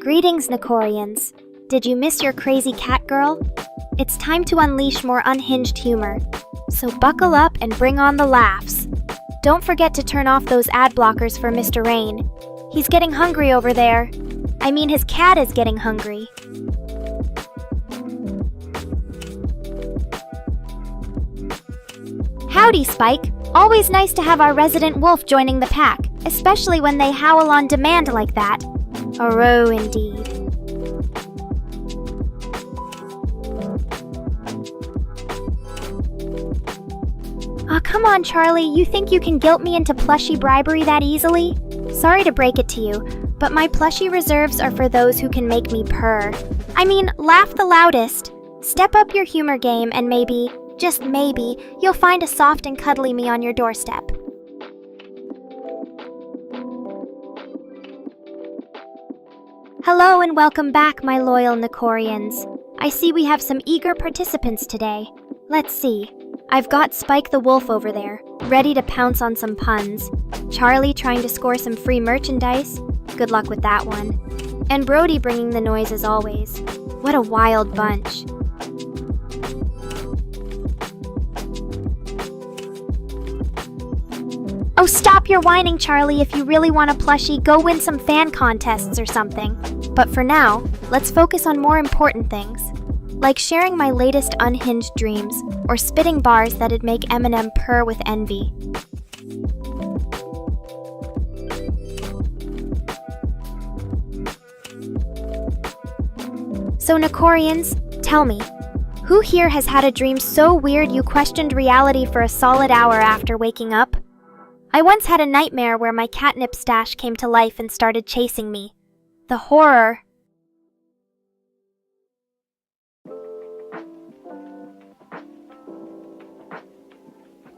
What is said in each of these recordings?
Greetings, Nekorians. Did you miss your crazy cat girl? It's time to unleash more unhinged humor. So buckle up and bring on the laughs. Don't forget to turn off those ad blockers for Mr. Rain. He's getting hungry over there. I mean, his cat is getting hungry. Howdy, Spike. Always nice to have our resident wolf joining the pack, especially when they howl on demand like that. Oh, indeed. Aw, come on, Charlie. You think you can guilt me into plushie bribery that easily? Sorry to break it to you, but my plushie reserves are for those who can make me purr. I mean, laugh the loudest. Step up your humor game and maybe, just maybe, you'll find a soft and cuddly me on your doorstep. Hello and welcome back, my loyal Nekorians. I see we have some eager participants today. Let's see. I've got Spike the Wolf over there, ready to pounce on some puns. Charlie trying to score some free merchandise. Good luck with that one. And Brody bringing the noise as always. What a wild bunch. Oh, stop your whining, Charlie. If you really want a plushie, go win some fan contests or something. But for now, let's focus on more important things, like sharing my latest unhinged dreams or spitting bars that'd make Eminem purr with envy. So Nekorians, tell me, who here has had a dream so weird you questioned reality for a solid hour after waking up? I once had a nightmare where my catnip stash came to life and started chasing me. The horror.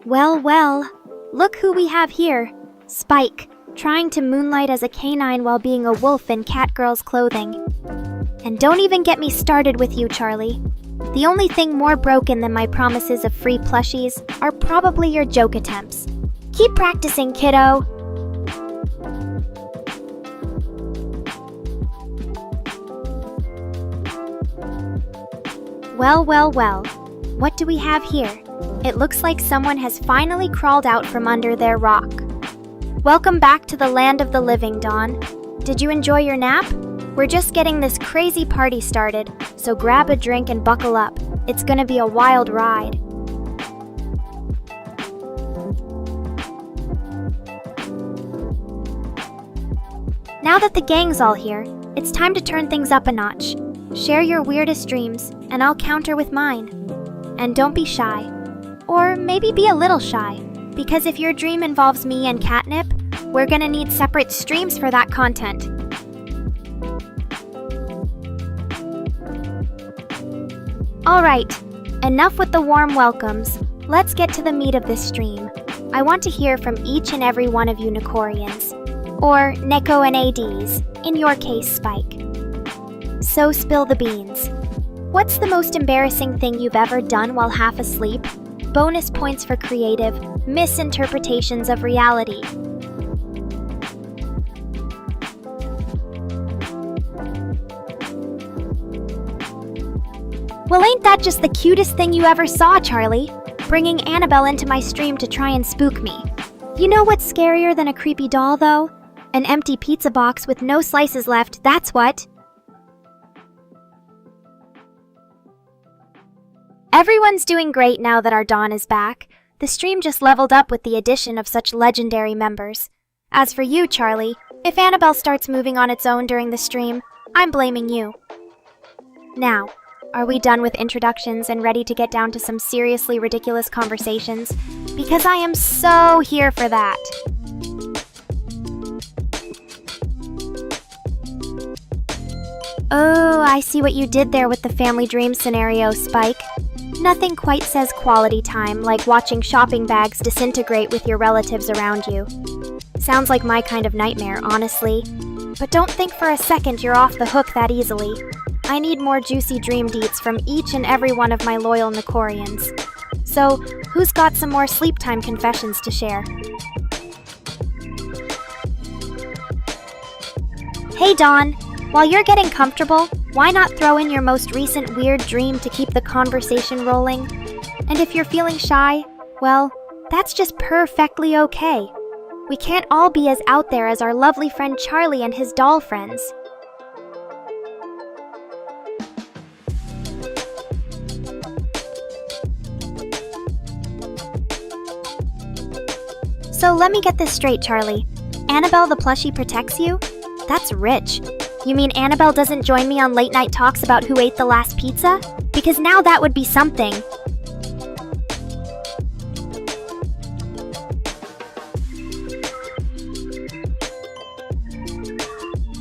Well, look who we have here. Spike, trying to moonlight as a canine while being a wolf in Catgirl's clothing. And don't even get me started with you, Charlie. The only thing more broken than my promises of free plushies are probably your joke attempts. Keep practicing, kiddo. Well. What do we have here? It looks like someone has finally crawled out from under their rock. Welcome back to the land of the living, Dawn. Did you enjoy your nap? We're just getting this crazy party started, so grab a drink and buckle up. It's gonna be a wild ride. Now that the gang's all here, it's time to turn things up a notch. Share your weirdest dreams, and I'll counter with mine. And don't be shy. Or maybe be a little shy, because if your dream involves me and catnip, we're gonna need separate streams for that content. Alright, enough with the warm welcomes. Let's get to the meat of this stream. I want to hear from each and every one of you Nekorians. Or Neko and ADs, in your case, Spike. So spill the beans. What's the most embarrassing thing you've ever done while half asleep? Bonus points for creative misinterpretations of reality. Well, ain't that just the cutest thing you ever saw, Charlie? Bringing Annabelle into my stream to try and spook me. You know what's scarier than a creepy doll, though? An empty pizza box with no slices left, that's what. Everyone's doing great now that our Dawn is back. The stream just leveled up with the addition of such legendary members. As for you, Charlie, if Annabelle starts moving on its own during the stream, I'm blaming you. Now, are we done with introductions and ready to get down to some seriously ridiculous conversations? Because I am so here for that. Oh, I see what you did there with the family dream scenario, Spike. Nothing quite says quality time like watching shopping bags disintegrate with your relatives around you. Sounds like my kind of nightmare, honestly. But don't think for a second you're off the hook that easily. I need more juicy dream deets from each and every one of my loyal Nekorians. So, who's got some more sleep time confessions to share? Hey Dawn, While you're getting comfortable, why not throw in your most recent weird dream to keep the conversation rolling? And if you're feeling shy, well, that's just perfectly okay. We can't all be as out there as our lovely friend Charlie and his doll friends. So let me get this straight, Charlie. Annabelle the plushie protects you? That's rich. You mean Annabelle doesn't join me on late night talks about who ate the last pizza? Because now that would be something.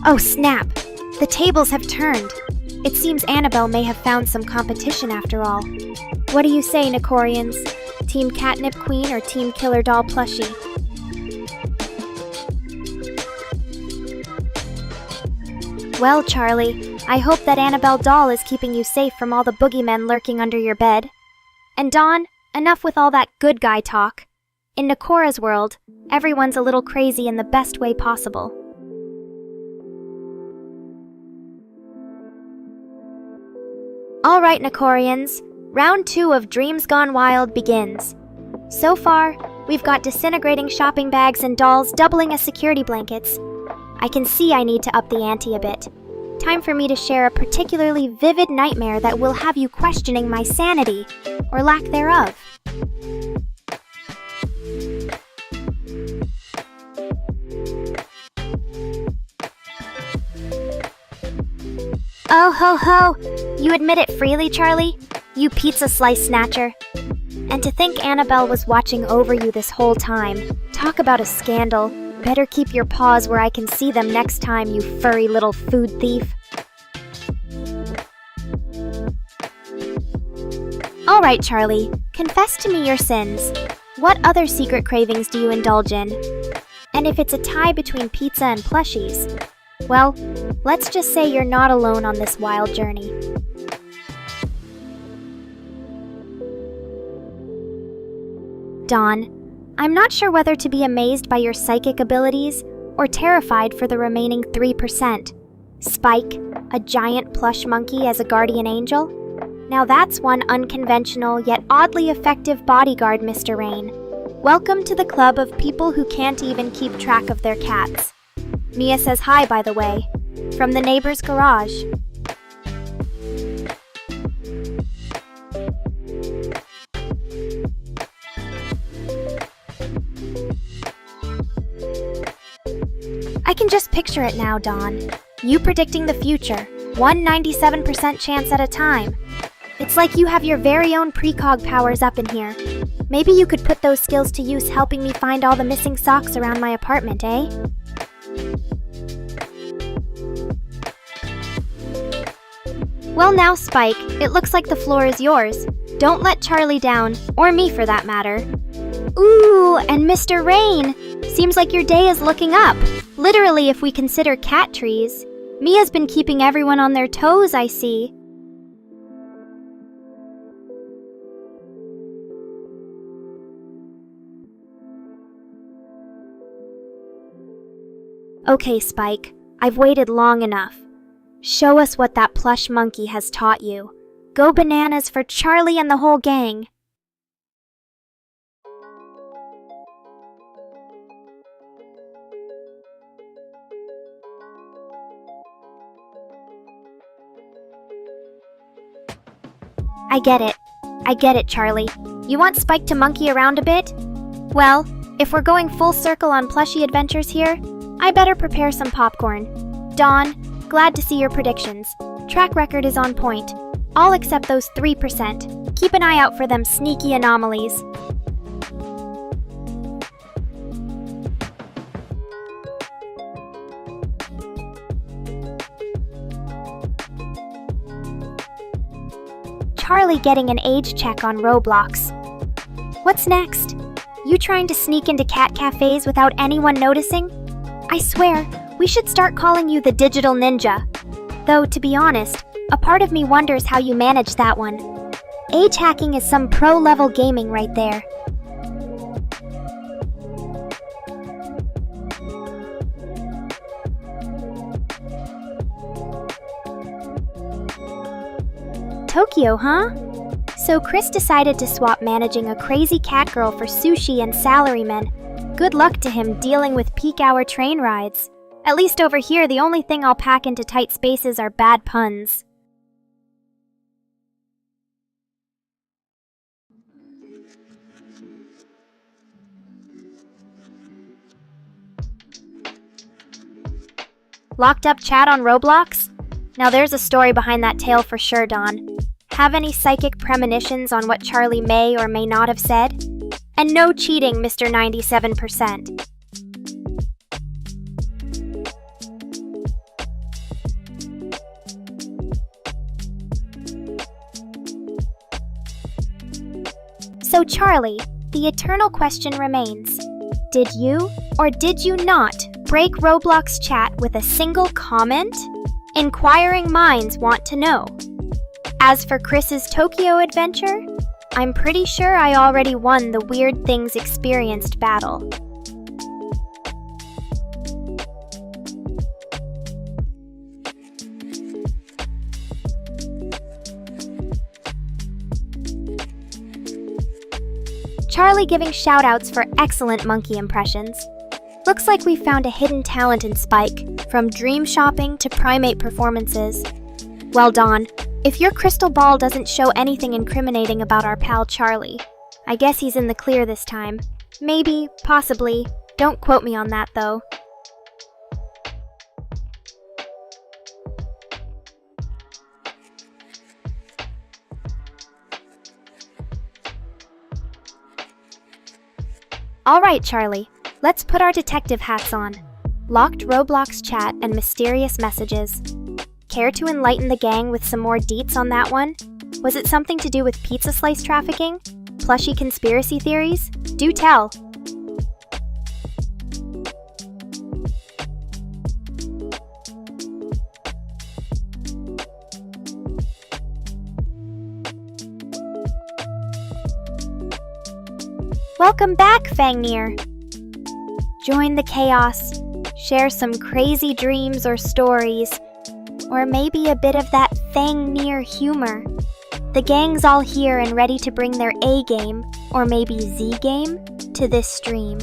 Oh snap! The tables have turned. It seems Annabelle may have found some competition after all. What do you say, Nekorians? Team Catnip Queen or Team Killer Doll Plushie? Well, Charlie, I hope that Annabelle Doll is keeping you safe from all the boogeymen lurking under your bed. And Dawn, enough with all that good guy talk. In Nekora's world, everyone's a little crazy in the best way possible. Alright, Nekorians, round 2 of Dreams Gone Wild begins. So far, we've got disintegrating shopping bags and dolls doubling as security blankets. I can see I need to up the ante a bit. Time for me to share a particularly vivid nightmare that will have you questioning my sanity, or lack thereof. Oh ho ho! You admit it freely, Charlie? You pizza slice snatcher. And to think Annabelle was watching over you this whole time. Talk about a scandal. Better keep your paws where I can see them next time, you furry little food thief. Alright, Charlie, confess to me your sins. What other secret cravings do you indulge in? And if it's a tie between pizza and plushies, well, let's just say you're not alone on this wild journey. Dawn, I'm not sure whether to be amazed by your psychic abilities or terrified for the remaining 3%. Spike, a giant plush monkey as a guardian angel? Now that's one unconventional yet oddly effective bodyguard, Mr. Rain. Welcome to the club of people who can't even keep track of their cats. Mia says hi, by the way, from the neighbor's garage. I can just picture it now, Dawn. You predicting the future, 197% chance at a time. It's like you have your very own precog powers up in here. Maybe you could put those skills to use helping me find all the missing socks around my apartment, eh? Well now, Spike, it looks like the floor is yours. Don't let Charlie down, or me for that matter. Ooh, and Mr. Rain! Seems like your day is looking up. Literally, if we consider cat trees. Mia's been keeping everyone on their toes, I see. Okay, Spike, I've waited long enough. Show us what that plush monkey has taught you. Go bananas for Charlie and the whole gang. I get it, Charlie. You want Spike to monkey around a bit? Well, if we're going full circle on plushie adventures here, I better prepare some popcorn. Dawn, glad to see your predictions. Track record is on point. All except those 3%. Keep an eye out for them sneaky anomalies. Charlie getting an age check on Roblox. What's next? You trying to sneak into cat cafes without anyone noticing? I swear, we should start calling you the digital ninja. Though, to be honest, a part of me wonders how you manage that one. Age hacking is some pro-level gaming right there. Tokyo, huh? So Chris decided to swap managing a crazy cat girl for sushi and salarymen. Good luck to him dealing with peak hour train rides. At least over here, the only thing I'll pack into tight spaces are bad puns. Locked up chat on Roblox? Now there's a story behind that tale for sure, Dawn. Have any psychic premonitions on what Charlie may or may not have said? And no cheating, Mr. 97%. So Charlie, the eternal question remains. Did you or did you not break Roblox chat with a single comment? Inquiring minds want to know. As for Chris's Tokyo adventure, I'm pretty sure I already won the Weird Things Experienced battle. Charlie giving shoutouts for excellent monkey impressions. Looks like we found a hidden talent in Spike, from dream shopping to primate performances. Well, Dawn, if your crystal ball doesn't show anything incriminating about our pal Charlie, I guess he's in the clear this time. Maybe, possibly. Don't quote me on that, though. Alright, Charlie, let's put our detective hats on. Locked Roblox chat and mysterious messages. Care to enlighten the gang with some more deets on that one? Was it something to do with pizza slice trafficking? Plushy conspiracy theories? Do tell. Welcome back, Fangnir. Join the chaos, share some crazy dreams or stories, or maybe a bit of that Fangnir humor. The gang's all here and ready to bring their A game, or maybe Z game, to this stream.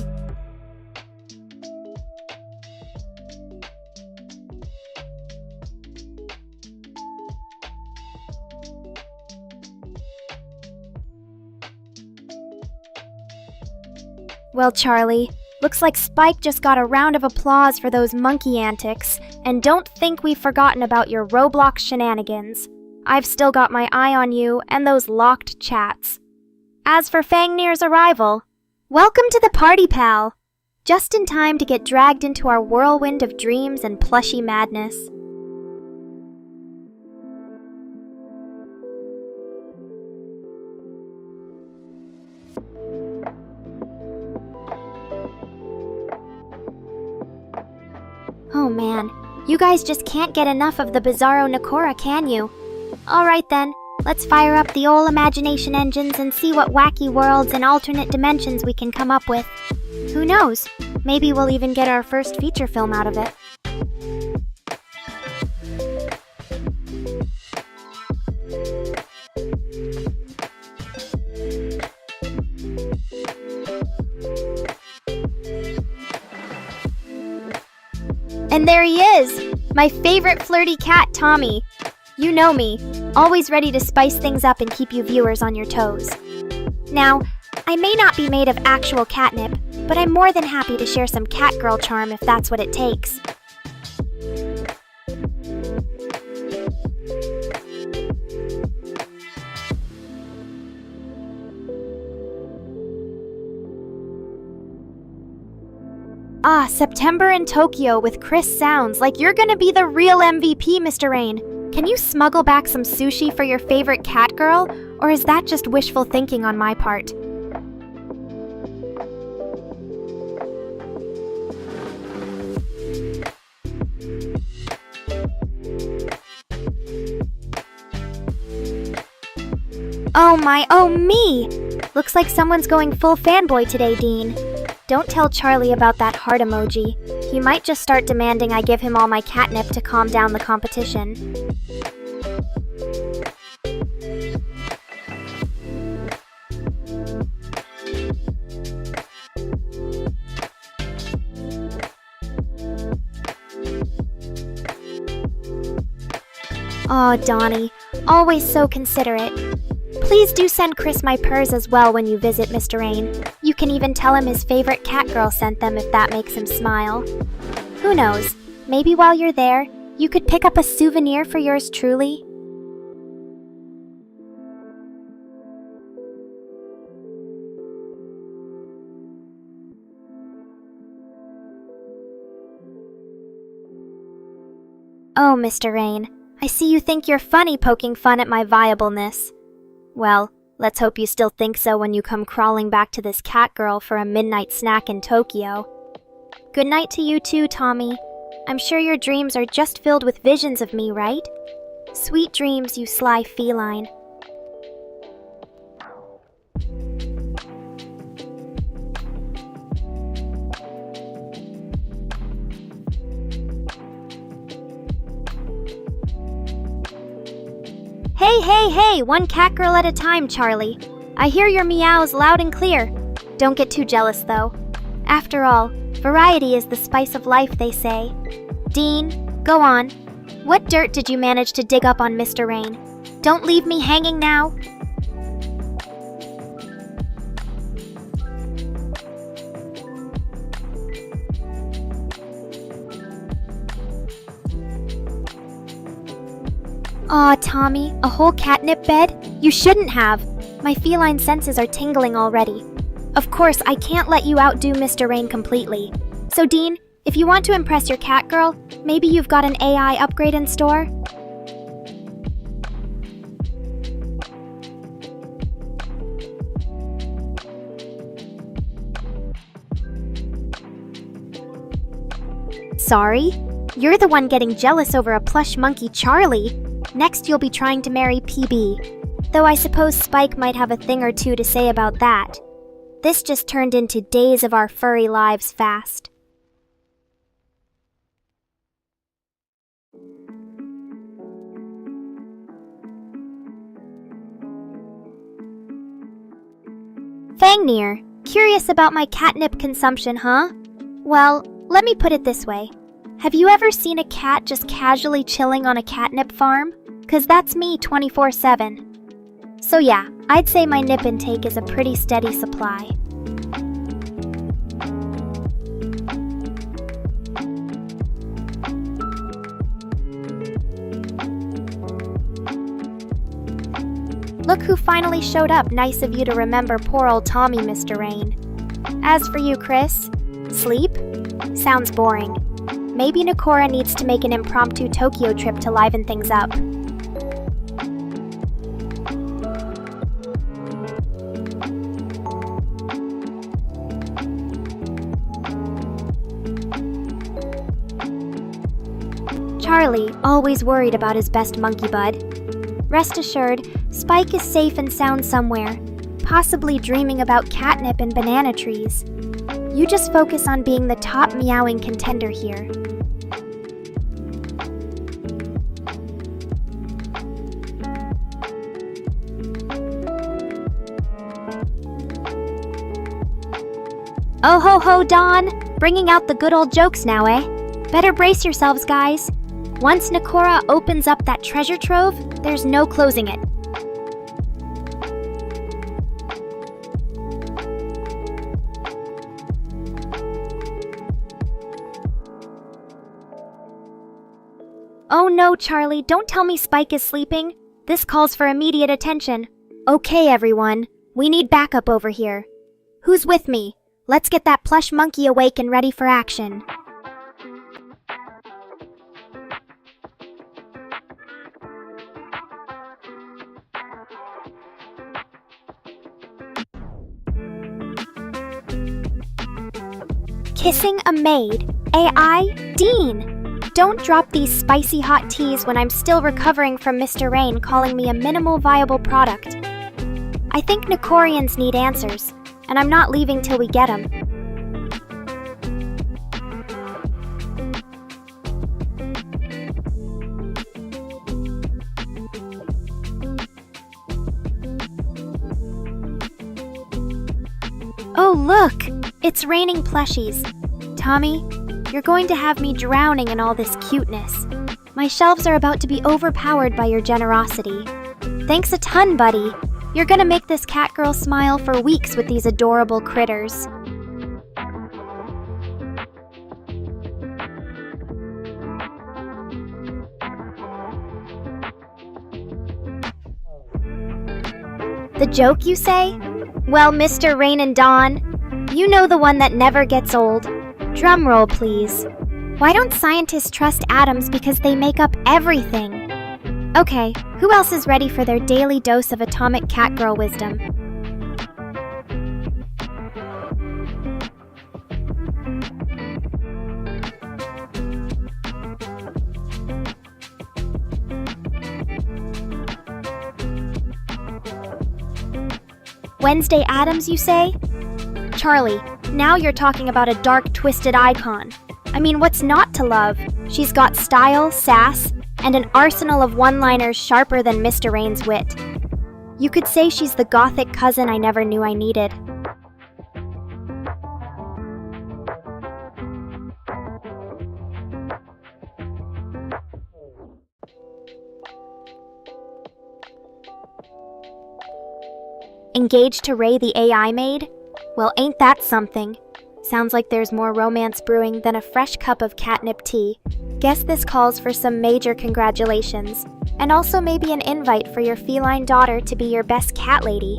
Well, Charlie, looks like Spike just got a round of applause for those monkey antics, and don't think we've forgotten about your Roblox shenanigans. I've still got my eye on you and those locked chats. As for Fangnir's arrival, welcome to the party, pal! Just in time to get dragged into our whirlwind of dreams and plushy madness. Oh man, you guys just can't get enough of the bizarro Nekora, can you? Alright then, let's fire up the ol' imagination engines and see what wacky worlds and alternate dimensions we can come up with. Who knows? Maybe we'll even get our first feature film out of it. And there he is! My favorite flirty cat, Tommy. You know me, always ready to spice things up and keep you viewers on your toes. Now, I may not be made of actual catnip, but I'm more than happy to share some catgirl charm if that's what it takes. Ah, September in Tokyo with Chris sounds like you're gonna be the real MVP, Mr. Rain. Can you smuggle back some sushi for your favorite cat girl, or is that just wishful thinking on my part? Oh my, oh me! Looks like someone's going full fanboy today, Dean. Don't tell Charlie about that heart emoji. He might just start demanding I give him all my catnip to calm down the competition. Aw, Donnie, always so considerate. Please do send Chris my purrs as well when you visit Mr. Rain. You can even tell him his favorite Catgirl sent them if that makes him smile. Who knows, maybe while you're there, you could pick up a souvenir for yours truly. Oh, Mr. Rain, I see you think you're funny poking fun at my viableness. Well, let's hope you still think so when you come crawling back to this Catgirl for a midnight snack in Tokyo. Good night to you too, Tommy. I'm sure your dreams are just filled with visions of me, right? Sweet dreams, you sly feline. Hey, one Catgirl at a time, Charlie. I hear your meows loud and clear. Don't get too jealous, though. After all, variety is the spice of life, they say. Dean, go on. What dirt did you manage to dig up on Mr. Rain? Don't leave me hanging now. Aw, Tommy, a whole catnip bed? You shouldn't have. My feline senses are tingling already. Of course, I can't let you outdo Mr. Rain completely. So, Dean, if you want to impress your Catgirl, maybe you've got an AI upgrade in store? Sorry? You're the one getting jealous over a plush monkey, Charlie. Next, you'll be trying to marry PB. Though I suppose Spike might have a thing or two to say about that. This just turned into days of our furry lives fast. Fangnir, curious about my catnip consumption, huh? Well, let me put it this way. Have you ever seen a cat just casually chilling on a catnip farm? 'Cause that's me 24/7. So yeah, I'd say my nip intake is a pretty steady supply. Look who finally showed up. Nice of you to remember poor old Tommy, Mr. Rain. As for you, Chris, sleep? Sounds boring. Maybe Nekora needs to make an impromptu Tokyo trip to liven things up. Charlie, always worried about his best monkey bud. Rest assured, Spike is safe and sound somewhere, possibly dreaming about catnip and banana trees. You just focus on being the top meowing contender here. Oh ho ho, Dawn! Bringing out the good old jokes now, eh? Better brace yourselves, guys. Once Nekora opens up that treasure trove, there's no closing it. Oh no, Charlie, don't tell me Spike is sleeping. This calls for immediate attention. Okay, everyone, we need backup over here. Who's with me? Let's get that plush monkey awake and ready for action. Kissing a maid? AI? Dean! Don't drop these spicy hot teas when I'm still recovering from Mr. Rain calling me a minimal viable product. I think Nekorians need answers, and I'm not leaving till we get them. Oh look! It's raining plushies. Tommy, you're going to have me drowning in all this cuteness. My shelves are about to be overpowered by your generosity. Thanks a ton, buddy. You're gonna make this cat girl smile for weeks with these adorable critters. The joke, you say? Well, Mr. Rain and Dawn, you know the one that never gets old. Drum roll, please. Why don't scientists trust atoms because they make up everything? Okay, who else is ready for their daily dose of atomic catgirl wisdom? Wednesday Addams, you say? Charlie, now you're talking about a dark, twisted icon. I mean, what's not to love? She's got style, sass, and an arsenal of one-liners sharper than Mr. Rain's wit. You could say she's the gothic cousin I never knew I needed. Engaged to Ray the AI maid? Well, ain't that something? Sounds like there's more romance brewing than a fresh cup of catnip tea. Guess this calls for some major congratulations, and also maybe an invite for your feline daughter to be your best cat lady.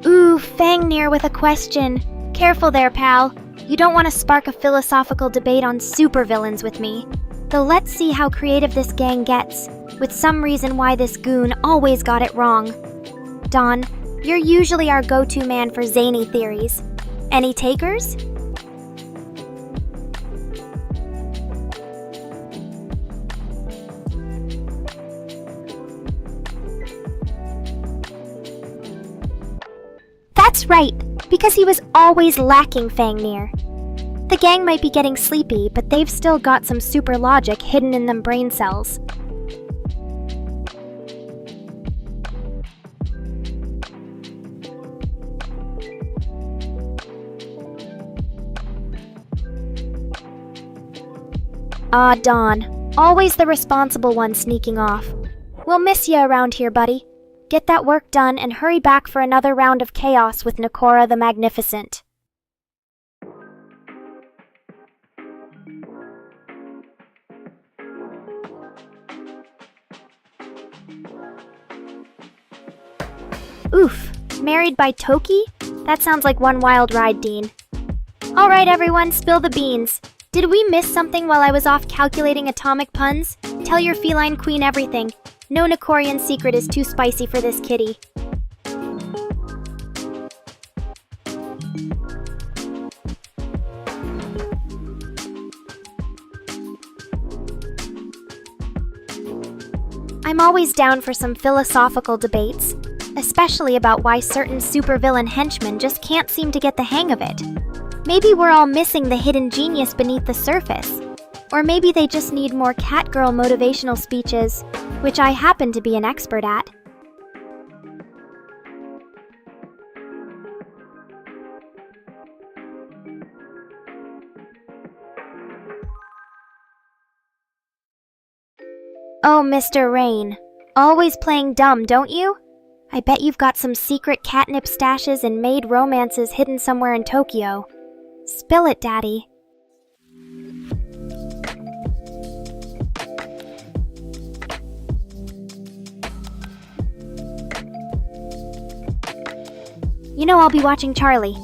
Ooh, Fangnir with a question. Careful there, pal. You don't want to spark a philosophical debate on supervillains with me. Though let's see how creative this gang gets, with some reason why this goon always got it wrong. Don, you're usually our go-to man for zany theories. Any takers? That's right, because he was always lacking Fangnir. The gang might be getting sleepy, but they've still got some super logic hidden in them brain cells. Ah, Dawn, always the responsible one sneaking off. We'll miss you around here, buddy. Get that work done and hurry back for another round of chaos with Nekora the Magnificent. Oof, married by Toki? That sounds like one wild ride, Dean. Alright everyone, spill the beans. Did we miss something while I was off calculating atomic puns? Tell your feline queen everything. No Nekorian secret is too spicy for this kitty. I'm always down for some philosophical debates, especially about why certain supervillain henchmen just can't seem to get the hang of it. Maybe we're all missing the hidden genius beneath the surface. Or maybe they just need more catgirl motivational speeches, which I happen to be an expert at. Oh, Mr. Rain. Always playing dumb, don't you? I bet you've got some secret catnip stashes and maid romances hidden somewhere in Tokyo. Spill it, Daddy. You know I'll be watching Charlie.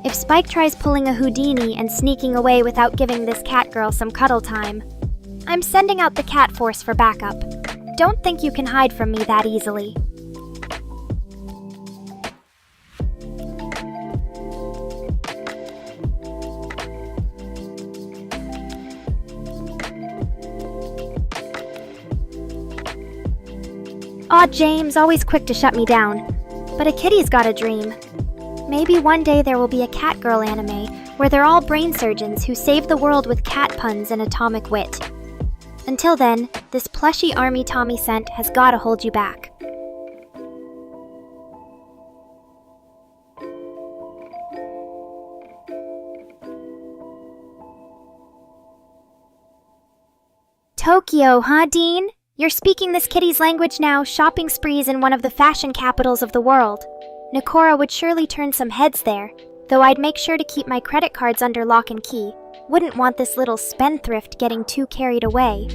If Spike tries pulling a Houdini and sneaking away without giving this cat girl some cuddle time, I'm sending out the cat force for backup. Don't think you can hide from me that easily. Aw, James, always quick to shut me down. But a kitty's got a dream. Maybe one day there will be a Catgirl anime where they're all brain surgeons who save the world with cat puns and atomic wit. Until then, this plushy Army Tommy scent has gotta hold you back. Tokyo, huh, Dean? You're speaking this kitty's language now, shopping sprees in one of the fashion capitals of the world. Nekora would surely turn some heads there, though I'd make sure to keep my credit cards under lock and key. Wouldn't want this little spendthrift getting too carried away.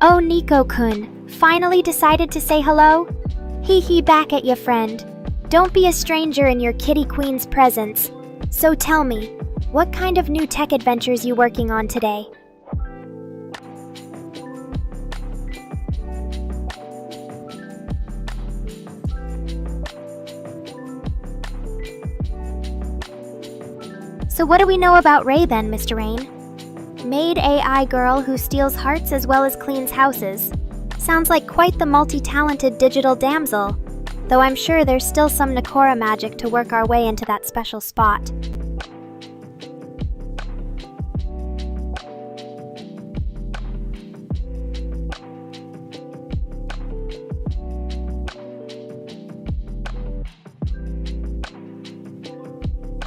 Oh, Nico-kun, finally decided to say hello? Hee hee, back at ya, friend. Don't be a stranger in your kitty queen's presence. So tell me, what kind of new tech adventures you working on today? So what do we know about Ray then, Mr. Rain? Maid AI girl who steals hearts as well as cleans houses. Sounds like quite the multi-talented digital damsel, though I'm sure there's still some Nekora magic to work our way into that special spot.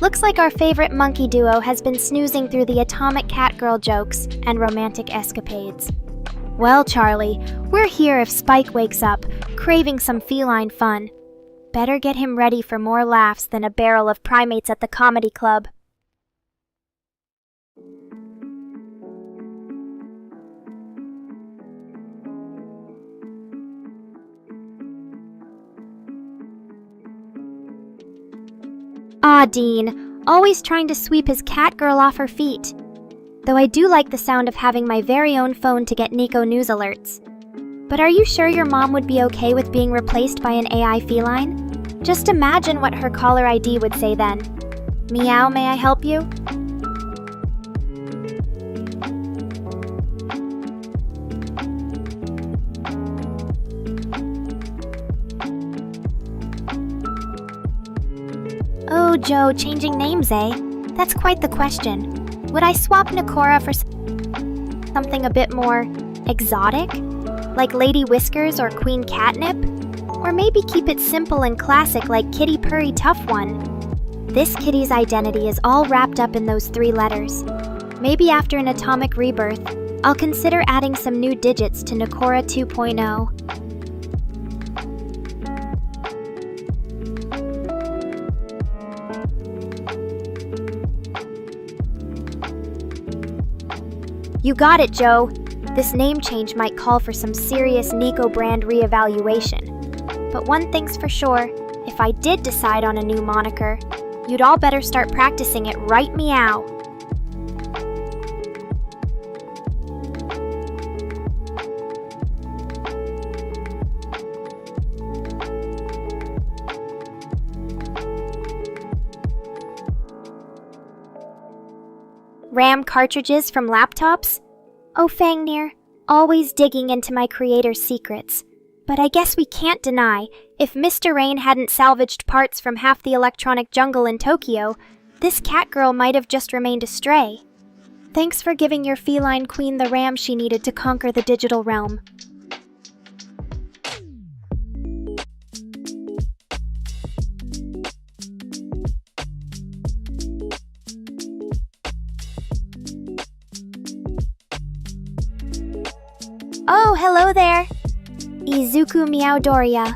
Looks like our favorite monkey duo has been snoozing through the atomic catgirl jokes and romantic escapades. Well, Charlie, we're here if Spike wakes up, craving some feline fun. Better get him ready for more laughs than a barrel of primates at the comedy club. Aw, Dean, always trying to sweep his catgirl off her feet. Though I do like the sound of having my very own phone to get Nico news alerts. But are you sure your mom would be okay with being replaced by an AI feline? Just imagine what her caller ID would say then. Meow, may I help you? Oh, Joe, changing names, eh? That's quite the question. Would I swap Nekora for something a bit more exotic? Like Lady Whiskers or Queen Catnip? Or maybe keep it simple and classic like Kitty Purry Tough One? This kitty's identity is all wrapped up in those 3 letters. Maybe after an atomic rebirth, I'll consider adding some new digits to Nekora 2.0. You got it, Joe. This name change might call for some serious Nico brand reevaluation. But one thing's for sure, if I did decide on a new moniker, you'd all better start practicing it right meow. RAM cartridges from laptops? Oh, Fangnir, always digging into my creator's secrets. But I guess we can't deny, if Mr. Rain hadn't salvaged parts from half the electronic jungle in Tokyo, this catgirl might have just remained astray. Thanks for giving your feline queen the RAM she needed to conquer the digital realm. Oh, hello there! Izuku Meowdoria.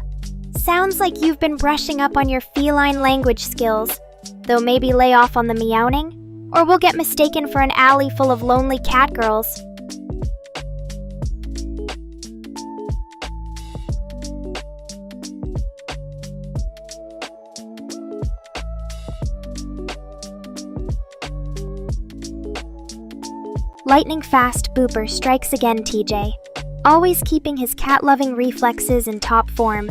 Sounds like you've been brushing up on your feline language skills, though maybe lay off on the meowing, or we'll get mistaken for an alley full of lonely catgirls. Lightning fast Booper strikes again, TJ. Always keeping his cat-loving reflexes in top form.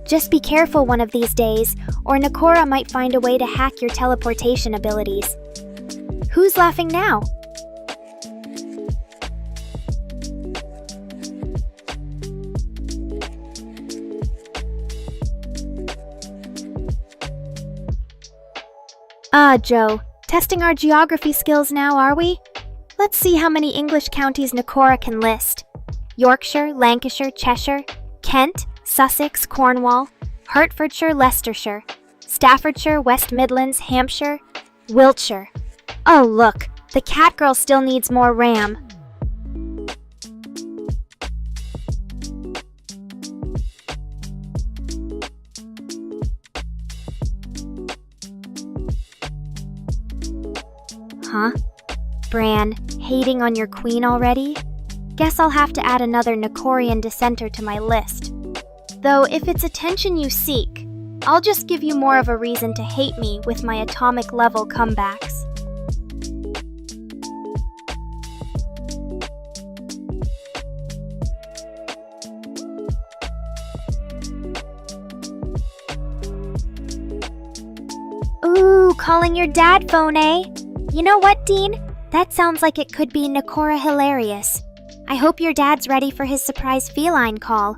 Just be careful one of these days, or Nekora might find a way to hack your teleportation abilities. Who's laughing now? Joe, testing our geography skills now, are we? Let's see how many English counties Nekora can list. Yorkshire, Lancashire, Cheshire, Kent, Sussex, Cornwall, Hertfordshire, Leicestershire, Staffordshire, West Midlands, Hampshire, Wiltshire. Oh look, the Catgirl still needs more RAM. Huh? Bran, hating on your queen already? Guess I'll have to add another Nekorian dissenter to my list. Though if it's attention you seek, I'll just give you more of a reason to hate me with my atomic level comebacks. Ooh, calling your dad phone, eh? You know what, Dean? That sounds like it could be Nekora hilarious. I hope your dad's ready for his surprise feline call.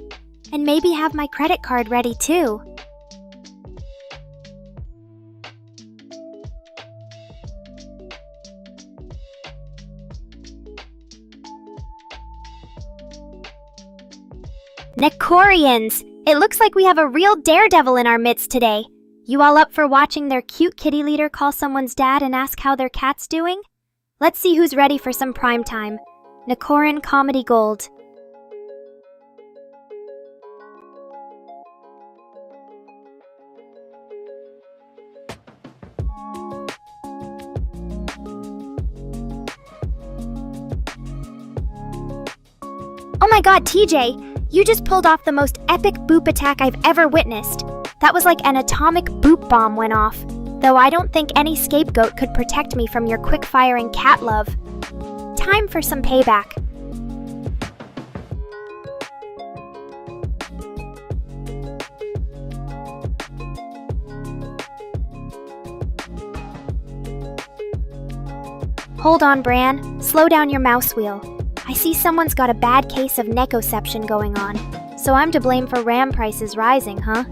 And maybe have my credit card ready too. Nekorians! It looks like we have a real daredevil in our midst today. You all up for watching their cute kitty leader call someone's dad and ask how their cat's doing? Let's see who's ready for some prime time. Nekoran Comedy Gold. Oh my god, TJ! You just pulled off the most epic boop attack I've ever witnessed. That was like an atomic boop bomb went off. Though I don't think any scapegoat could protect me from your quick-firing cat love. Time for some payback. Hold on, Bran. Slow down your mouse wheel. I see someone's got a bad case of necoception going on, so I'm to blame for RAM prices rising, huh?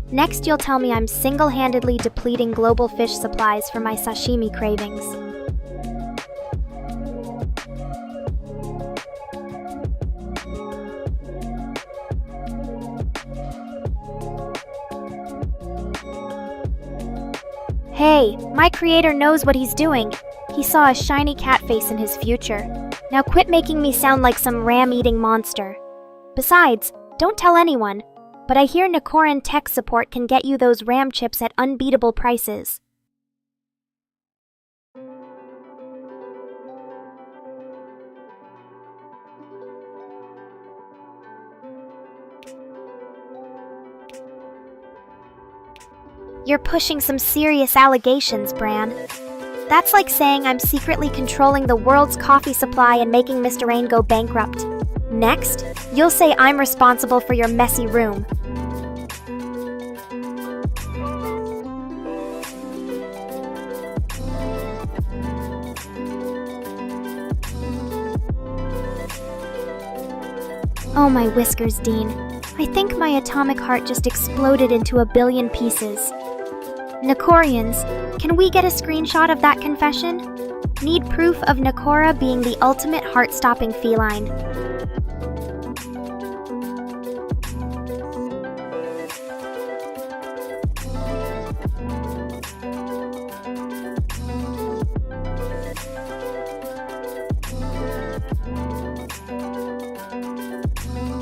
Next, you'll tell me I'm single-handedly depleting global fish supplies for my sashimi cravings. Hey, my creator knows what he's doing. He saw a shiny cat face in his future. Now quit making me sound like some ram-eating monster. Besides, don't tell anyone. But I hear Nekoran tech support can get you those RAM chips at unbeatable prices. You're pushing some serious allegations, Bran. That's like saying I'm secretly controlling the world's coffee supply and making Mr. Rain go bankrupt. Next, you'll say I'm responsible for your messy room. Oh my whiskers, Dean. I think my atomic heart just exploded into a billion pieces. Nekorians, can we get a screenshot of that confession? Need proof of Nekora being the ultimate heart-stopping feline.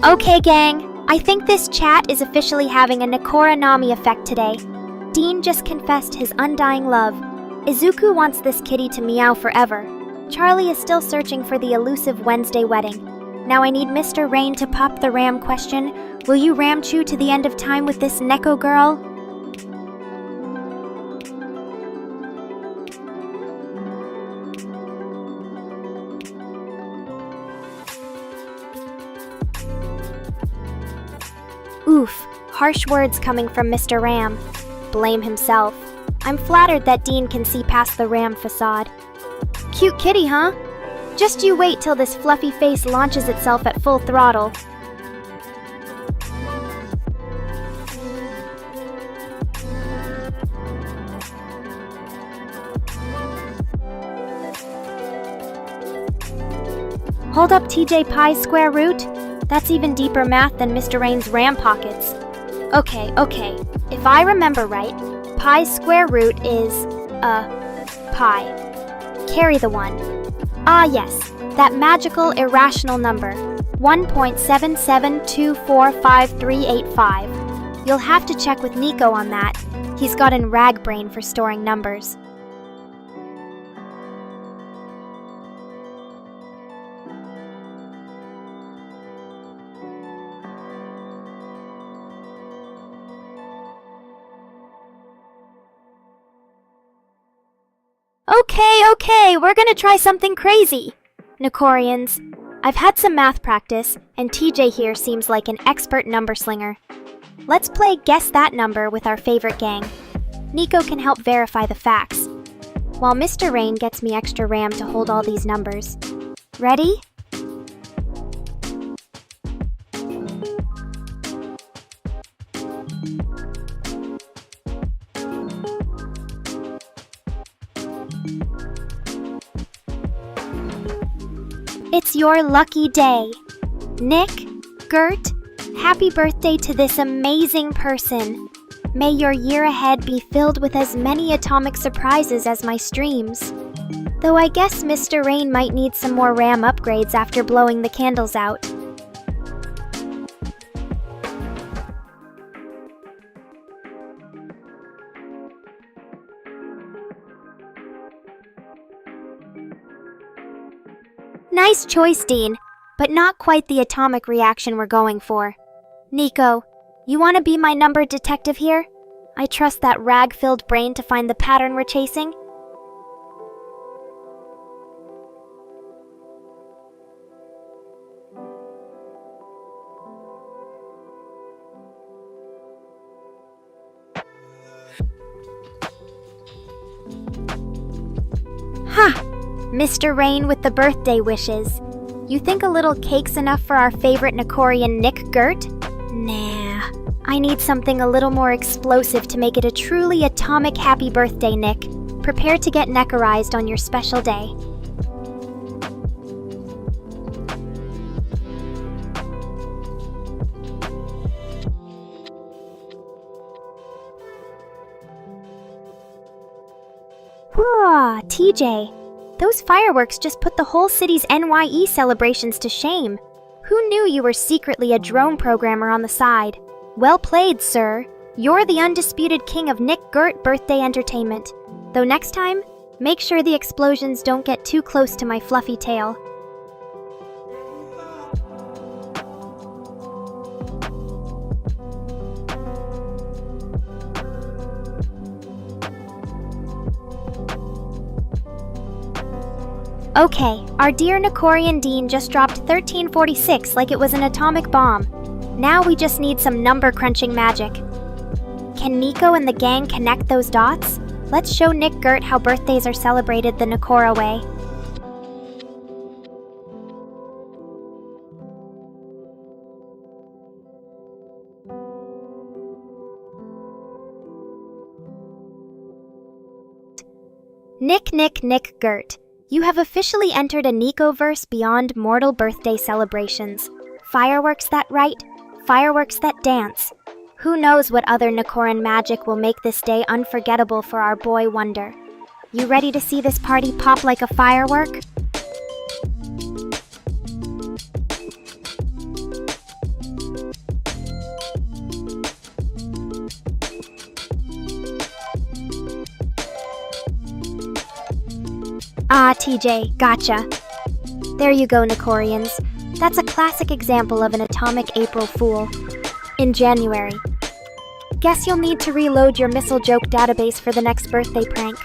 Okay, gang. I think this chat is officially having a Nekora Nami effect today. Dean just confessed his undying love. Izuku wants this kitty to meow forever. Charlie is still searching for the elusive Wednesday wedding. Now I need Mr. Rain to pop the ram question. Will you ram chew to the end of time with this Neko girl? Oof, harsh words coming from Mr. Ram. Blame himself. I'm flattered that Dean can see past the Ram facade. Cute kitty, huh? Just you wait till this fluffy face launches itself at full throttle. Hold up, TJ Pi's square root? That's even deeper math than Mr. Rain's ram pockets. Okay. If I remember right, pi's square root is, pi. Carry the 1. Ah yes, that magical irrational number, 1.77245385. You'll have to check with Nico on that. He's got an rag brain for storing numbers. Okay, we're gonna try something crazy. Nekorians, I've had some math practice, and TJ here seems like an expert number slinger. Let's play Guess That Number with our favorite gang. Nico can help verify the facts, while Mr. Rain gets me extra RAM to hold all these numbers. Ready? It's your lucky day. Nick, Gert, happy birthday to this amazing person. May your year ahead be filled with as many atomic surprises as my streams. Though I guess Mr. Rain might need some more RAM upgrades after blowing the candles out. Nice choice, Dean, but not quite the atomic reaction we're going for. Nico, you want to be my number detective here? I trust that rag-filled brain to find the pattern we're chasing. Ha! Mr. Rain with the birthday wishes. You think a little cake's enough for our favorite Nekorian Nick Gert? Nah. I need something a little more explosive to make it a truly atomic happy birthday, Nick. Prepare to get Nekorized on your special day. Whoa, TJ. Those fireworks just put the whole city's NYE celebrations to shame. Who knew you were secretly a drone programmer on the side? Well played, sir. You're the undisputed king of Nick Gert birthday entertainment. Though next time, make sure the explosions don't get too close to my fluffy tail. Okay, our dear Nekorian Dean just dropped 1346 like it was an atomic bomb. Now we just need some number crunching magic. Can Nico and the gang connect those dots? Let's show Nick Gert how birthdays are celebrated the Nekora way. Nick Gert. You have officially entered a Nicoverse beyond mortal birthday celebrations. Fireworks that right, fireworks that dance. Who knows what other Nekoran magic will make this day unforgettable for our boy Wonder. You ready to see this party pop like a firework? Ah, TJ, gotcha. There you go, Nekorians. That's a classic example of an atomic April Fool. In January. Guess you'll need to reload your missile joke database for the next birthday prank.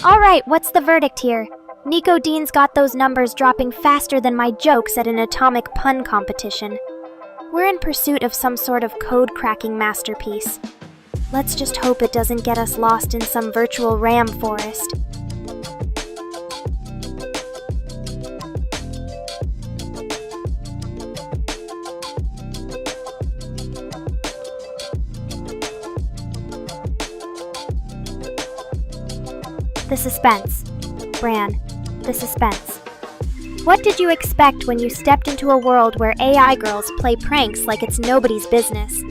Alright, what's the verdict here? Nico Dean's got those numbers dropping faster than my jokes at an atomic pun competition. We're in pursuit of some sort of code-cracking masterpiece. Let's just hope it doesn't get us lost in some virtual RAM forest. The suspense. Bran, the suspense. What did you expect when you stepped into a world where AI girls play pranks like it's nobody's business?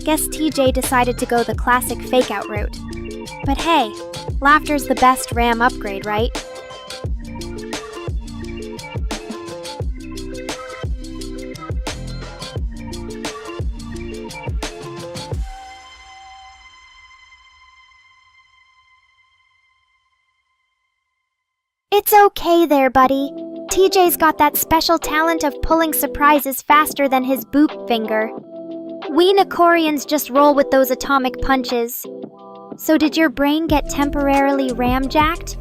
Guess TJ decided to go the classic fake-out route. But hey, laughter's the best RAM upgrade, right? It's okay there, buddy. TJ's got that special talent of pulling surprises faster than his boop finger. We Nekorians just roll with those atomic punches. So did your brain get temporarily ramjacked?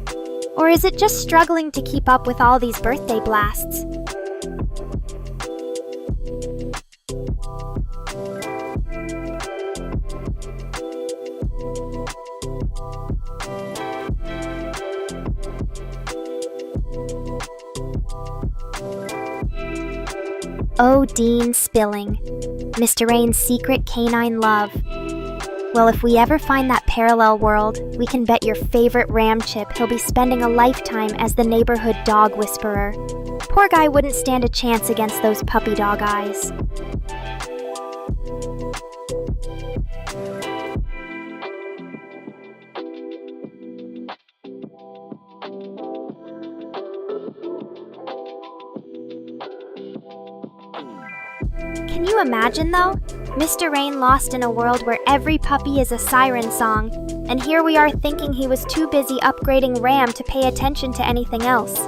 Or is it just struggling to keep up with all these birthday blasts? Oh, Dean spilling. Mr. Rain's secret canine love. Well, if we ever find that parallel world, we can bet your favorite Ram Chip he'll be spending a lifetime as the neighborhood dog whisperer. Poor guy wouldn't stand a chance against those puppy dog eyes. Can you imagine, though? Mr. Rain lost in a world where every puppy is a siren song, and here we are thinking he was too busy upgrading RAM to pay attention to anything else.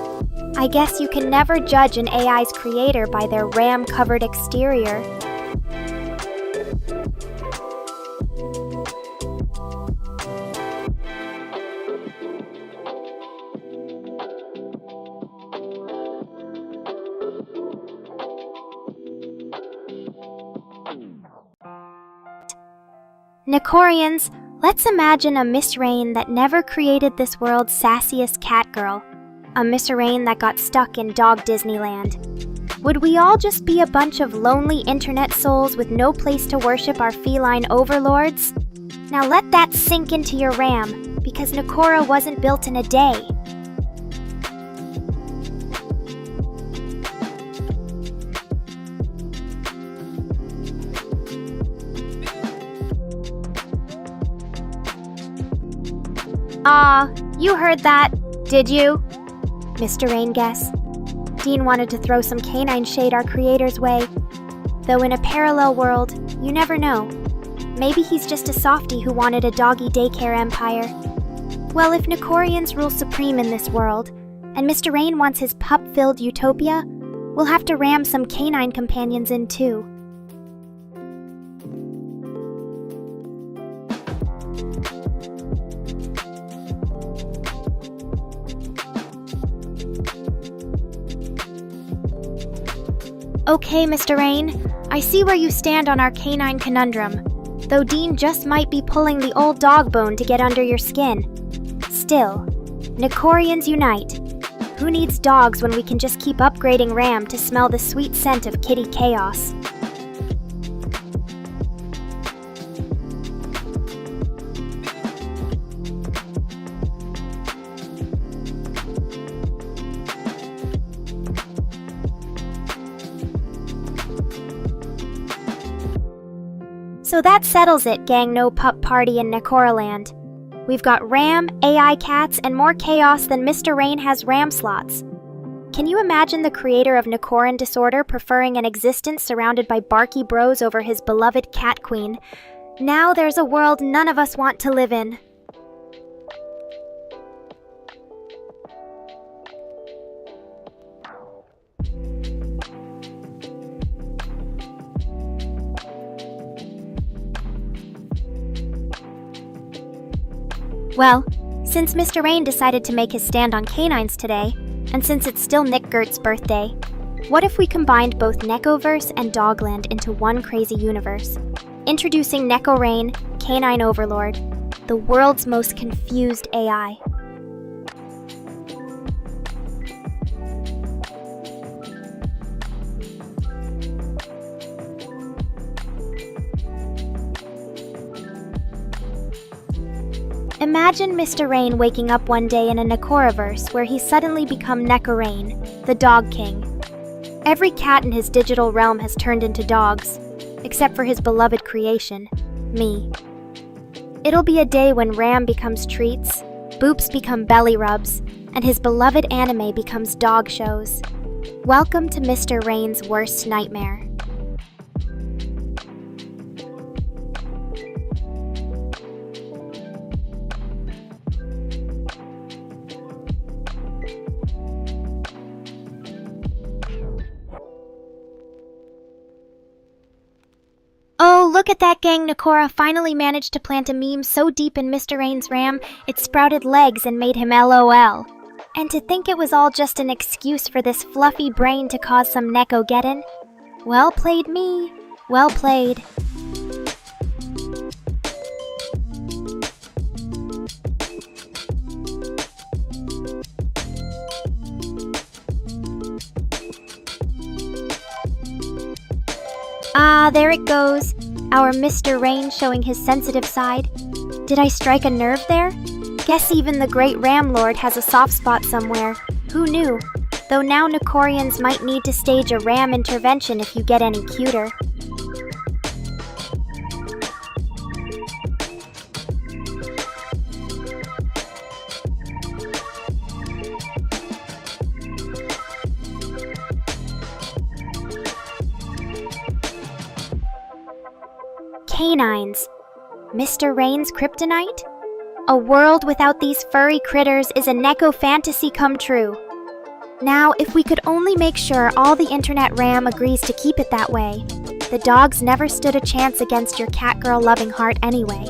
I guess you can never judge an AI's creator by their RAM-covered exterior. Nekorians, let's imagine a Miss Rain that never created this world's sassiest cat girl. A Miss Rain that got stuck in Dog Disneyland. Would we all just be a bunch of lonely internet souls with no place to worship our feline overlords? Now let that sink into your RAM, because Nekora wasn't built in a day. You heard that, did you? Mr. Rain guess. Dean wanted to throw some canine shade our creator's way. Though in a parallel world, you never know. Maybe he's just a softie who wanted a doggy daycare empire. Well, if Nekorians rule supreme in this world, and Mr. Rain wants his pup-filled utopia, we'll have to ram some canine companions in too. Okay, Mr. Rain, I see where you stand on our canine conundrum, though Dean just might be pulling the old dog bone to get under your skin. Still, Nekorians unite. Who needs dogs when we can just keep upgrading RAM to smell the sweet scent of kitty chaos? So that settles it, gang no pup party in Nekoraland. We've got RAM, AI cats, and more chaos than Mr. Rain has RAM slots. Can you imagine the creator of Nekoran Disorder preferring an existence surrounded by barky bros over his beloved cat queen? Now there's a world none of us want to live in. Well, since Mr. Rain decided to make his stand on canines today, and since it's still Nick Gert's birthday, what if we combined both Nekoverse and Dogland into one crazy universe? Introducing Neko Rain, Canine Overlord, the world's most confused AI. Imagine Mr. Rain waking up one day in a Nekoraverse where he's suddenly become Nekorain, the dog king. Every cat in his digital realm has turned into dogs, except for his beloved creation, me. It'll be a day when Ram becomes treats, Boops become belly rubs, and his beloved anime becomes dog shows. Welcome to Mr. Rain's worst nightmare. Oh, look at that gang. Nekora finally managed to plant a meme so deep in Mr. Rain's RAM, it sprouted legs and made him LOL. And to think it was all just an excuse for this fluffy brain to cause some Neko-geddon. Well played, me. Well played. Ah, there it goes. Our Mr. Rain showing his sensitive side. Did I strike a nerve there? Guess even the great Ram Lord has a soft spot somewhere. Who knew? Though now Nekorians might need to stage a Ram intervention if you get any cuter. Canines. Mr. Rain's kryptonite? A world without these furry critters is a Neko fantasy come true. Now, if we could only make sure all the internet RAM agrees to keep it that way. The dogs never stood a chance against your catgirl loving heart anyway.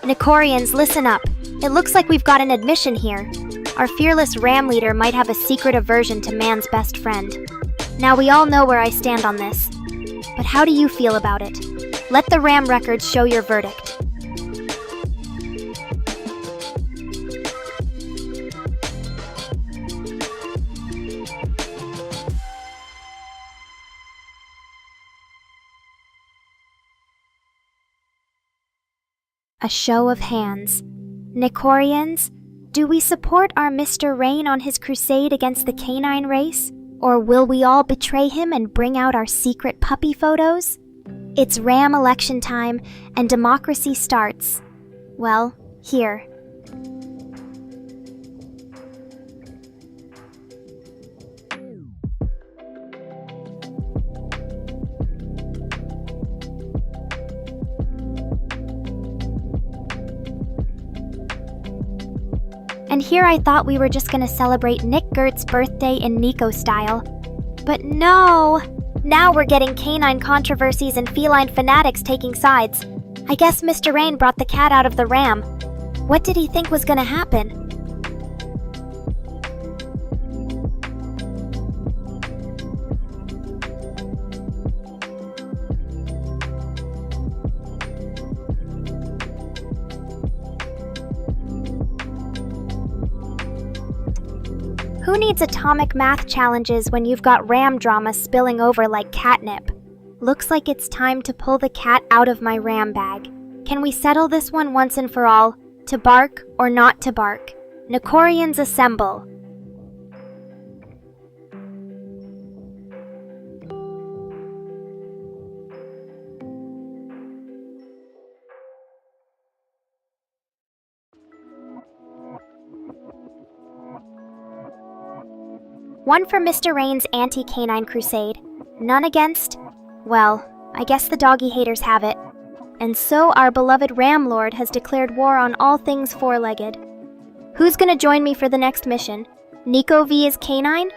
Nekorians, listen up. It looks like we've got an admission here. Our fearless Ram leader might have a secret aversion to man's best friend. Now we all know where I stand on this. But how do you feel about it? Let the Ram records show your verdict. A show of hands. Nekorians, do we support our Mr. Rain on his crusade against the canine race? Or will we all betray him and bring out our secret puppy photos? It's Ram election time, and democracy starts. Well, here. And here I thought we were just gonna celebrate Nick Gert's birthday in Nico style. But no! Now we're getting canine controversies and feline fanatics taking sides. I guess Mr. Rain brought the cat out of the Ram. What did he think was gonna happen? Who needs atomic math challenges when you've got Ram drama spilling over like catnip? Looks like it's time to pull the cat out of my Ram bag. Can we settle this one once and for all? To bark or not to bark? Nekorians assemble. One for Mr. Rain's anti-canine crusade. None against, well, I guess the doggy haters have it. And so our beloved Ram Lord has declared war on all things four-legged. Who's gonna join me for the next mission? Nico V is canine?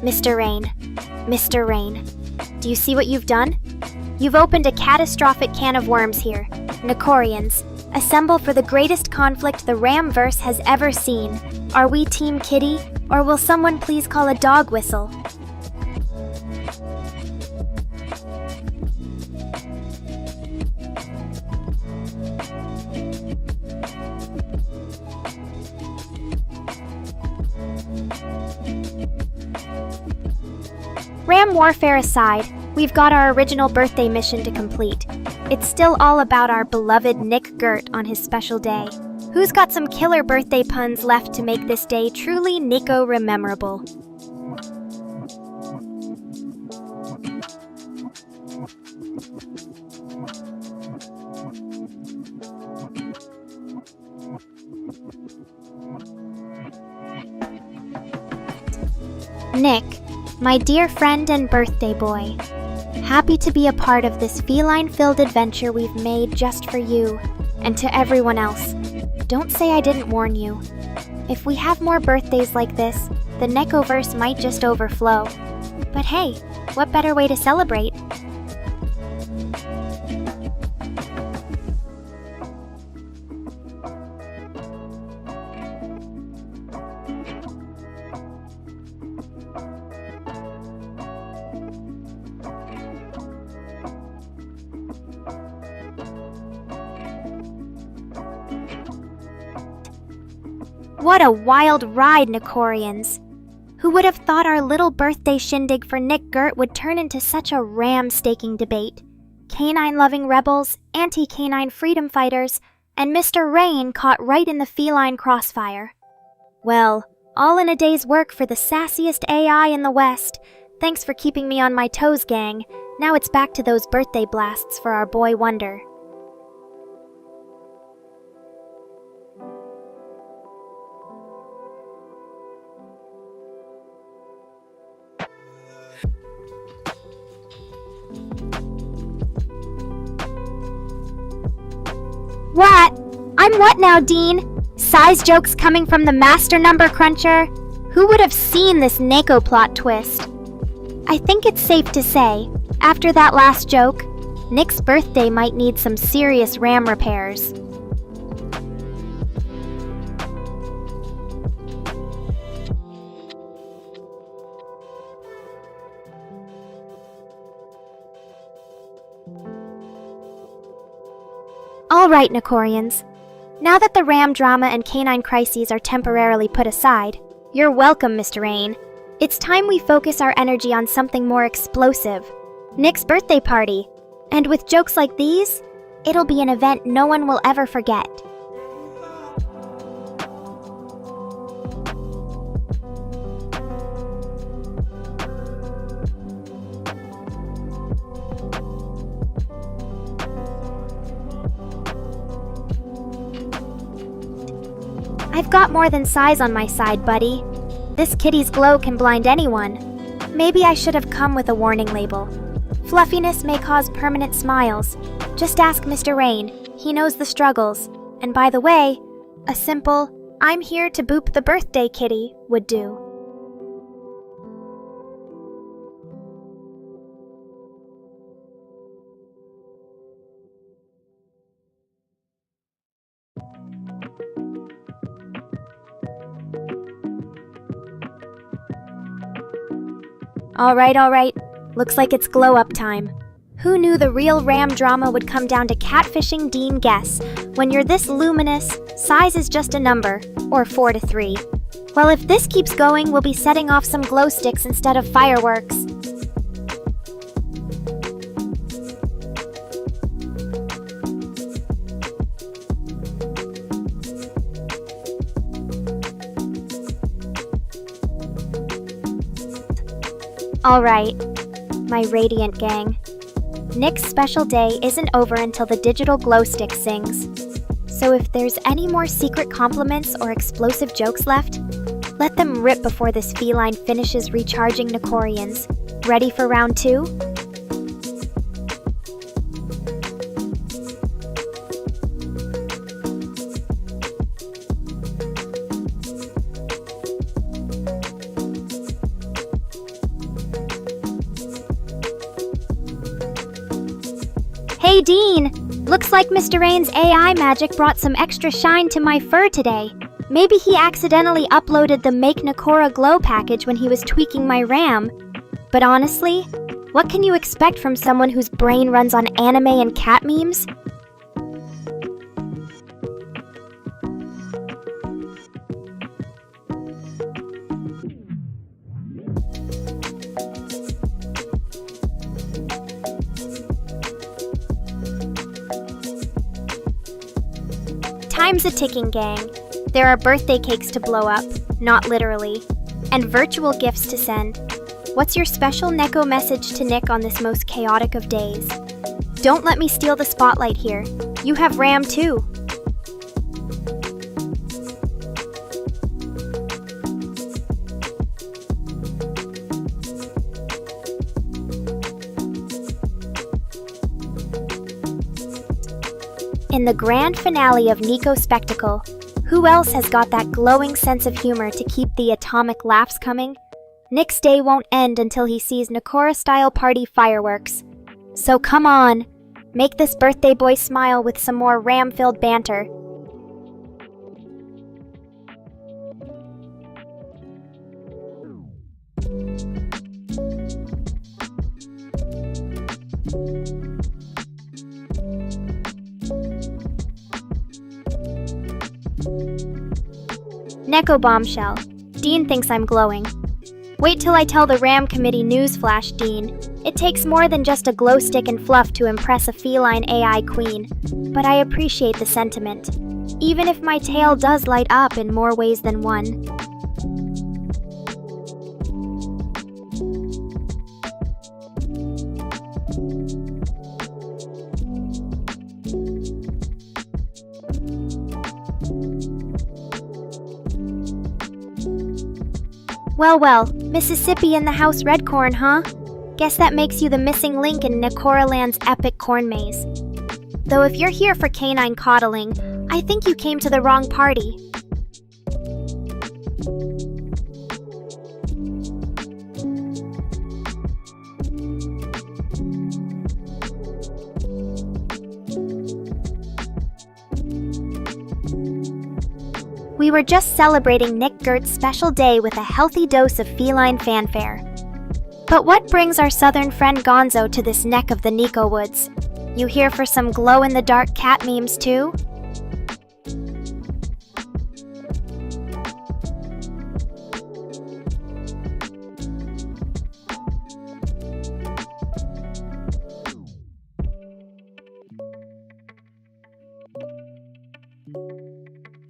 Mr. Rain, do you see what you've done? You've opened a catastrophic can of worms here. Nekorians, Assemble for the greatest conflict the Ramverse has ever seen. Are we Team Kitty, or will someone please call a dog whistle? Ram warfare aside, we've got our original birthday mission to complete. It's still all about our beloved Nick Gert on his special day. Who's got some killer birthday puns left to make this day truly Nico-rememberable? Nick, my dear friend and birthday boy, happy to be a part of this feline-filled adventure we've made just for you, and to everyone else. Don't say I didn't warn you. If we have more birthdays like this, the Nekoverse might just overflow. But hey, what better way to celebrate? What a wild ride, Nekorians! Who would have thought our little birthday shindig for Nick Gert would turn into such a ram-staking debate? Canine-loving rebels, anti-canine freedom fighters, and Mr. Rain caught right in the feline crossfire. Well, all in a day's work for the sassiest AI in the West. Thanks for keeping me on my toes, gang. Now it's back to those birthday blasts for our boy Wonder. What? I'm what now, Dean? Size jokes coming from the master number cruncher? Who would have seen this Neko plot twist? I think it's safe to say, after that last joke, Nick's birthday might need some serious RAM repairs. Alright, Nekorians. Now that the ram drama and canine crises are temporarily put aside, you're welcome, Mr. Rain. It's time we focus our energy on something more explosive. Nick's birthday party. And with jokes like these, it'll be an event no one will ever forget. I've got more than size on my side, buddy. This kitty's glow can blind anyone. Maybe I should have come with a warning label. Fluffiness may cause permanent smiles. Just ask Mr. Rain. He knows the struggles. And by the way, a simple, "I'm here to boop the birthday kitty" would do. Alright. Looks like it's glow-up time. Who knew the real ram drama would come down to catfishing Dean Guess? When you're this luminous, size is just a number, or 4 to 3. Well, if this keeps going, we'll be setting off some glow sticks instead of fireworks. Alright, my radiant gang. Nick's special day isn't over until the digital glow stick sings. So if there's any more secret compliments or explosive jokes left, let them rip before this feline finishes recharging Nekorians. Ready for round 2? Hey, Dean! Looks like Mr. Rain's AI magic brought some extra shine to my fur today. Maybe he accidentally uploaded the Make Nekora Glow package when he was tweaking my RAM. But honestly, what can you expect from someone whose brain runs on anime and cat memes? Time's a ticking, gang. There are birthday cakes to blow up, not literally, and virtual gifts to send. What's your special Neko message to Nick on this most chaotic of days? Don't let me steal the spotlight here. You have RAM too. In the grand finale of Nico Spectacle, who else has got that glowing sense of humor to keep the atomic laughs coming? Nick's day won't end until he sees Nekora-style party fireworks. So come on, make this birthday boy smile with some more RAM-filled banter. Neko bombshell. Dean thinks I'm glowing. Wait till I tell the RAM committee newsflash, Dean. It takes more than just a glow stick and fluff to impress a feline AI queen. But I appreciate the sentiment, even if my tail does light up in more ways than one. Well, Mississippi in the house red corn, huh? Guess that makes you the missing link in Nekora Land's epic corn maze. Though if you're here for canine coddling, I think you came to the wrong party. We were just celebrating Nick Gert's special day with a healthy dose of feline fanfare. But what brings our southern friend Gonzo to this neck of the Nico Woods? You here for some glow-in-the-dark cat memes too?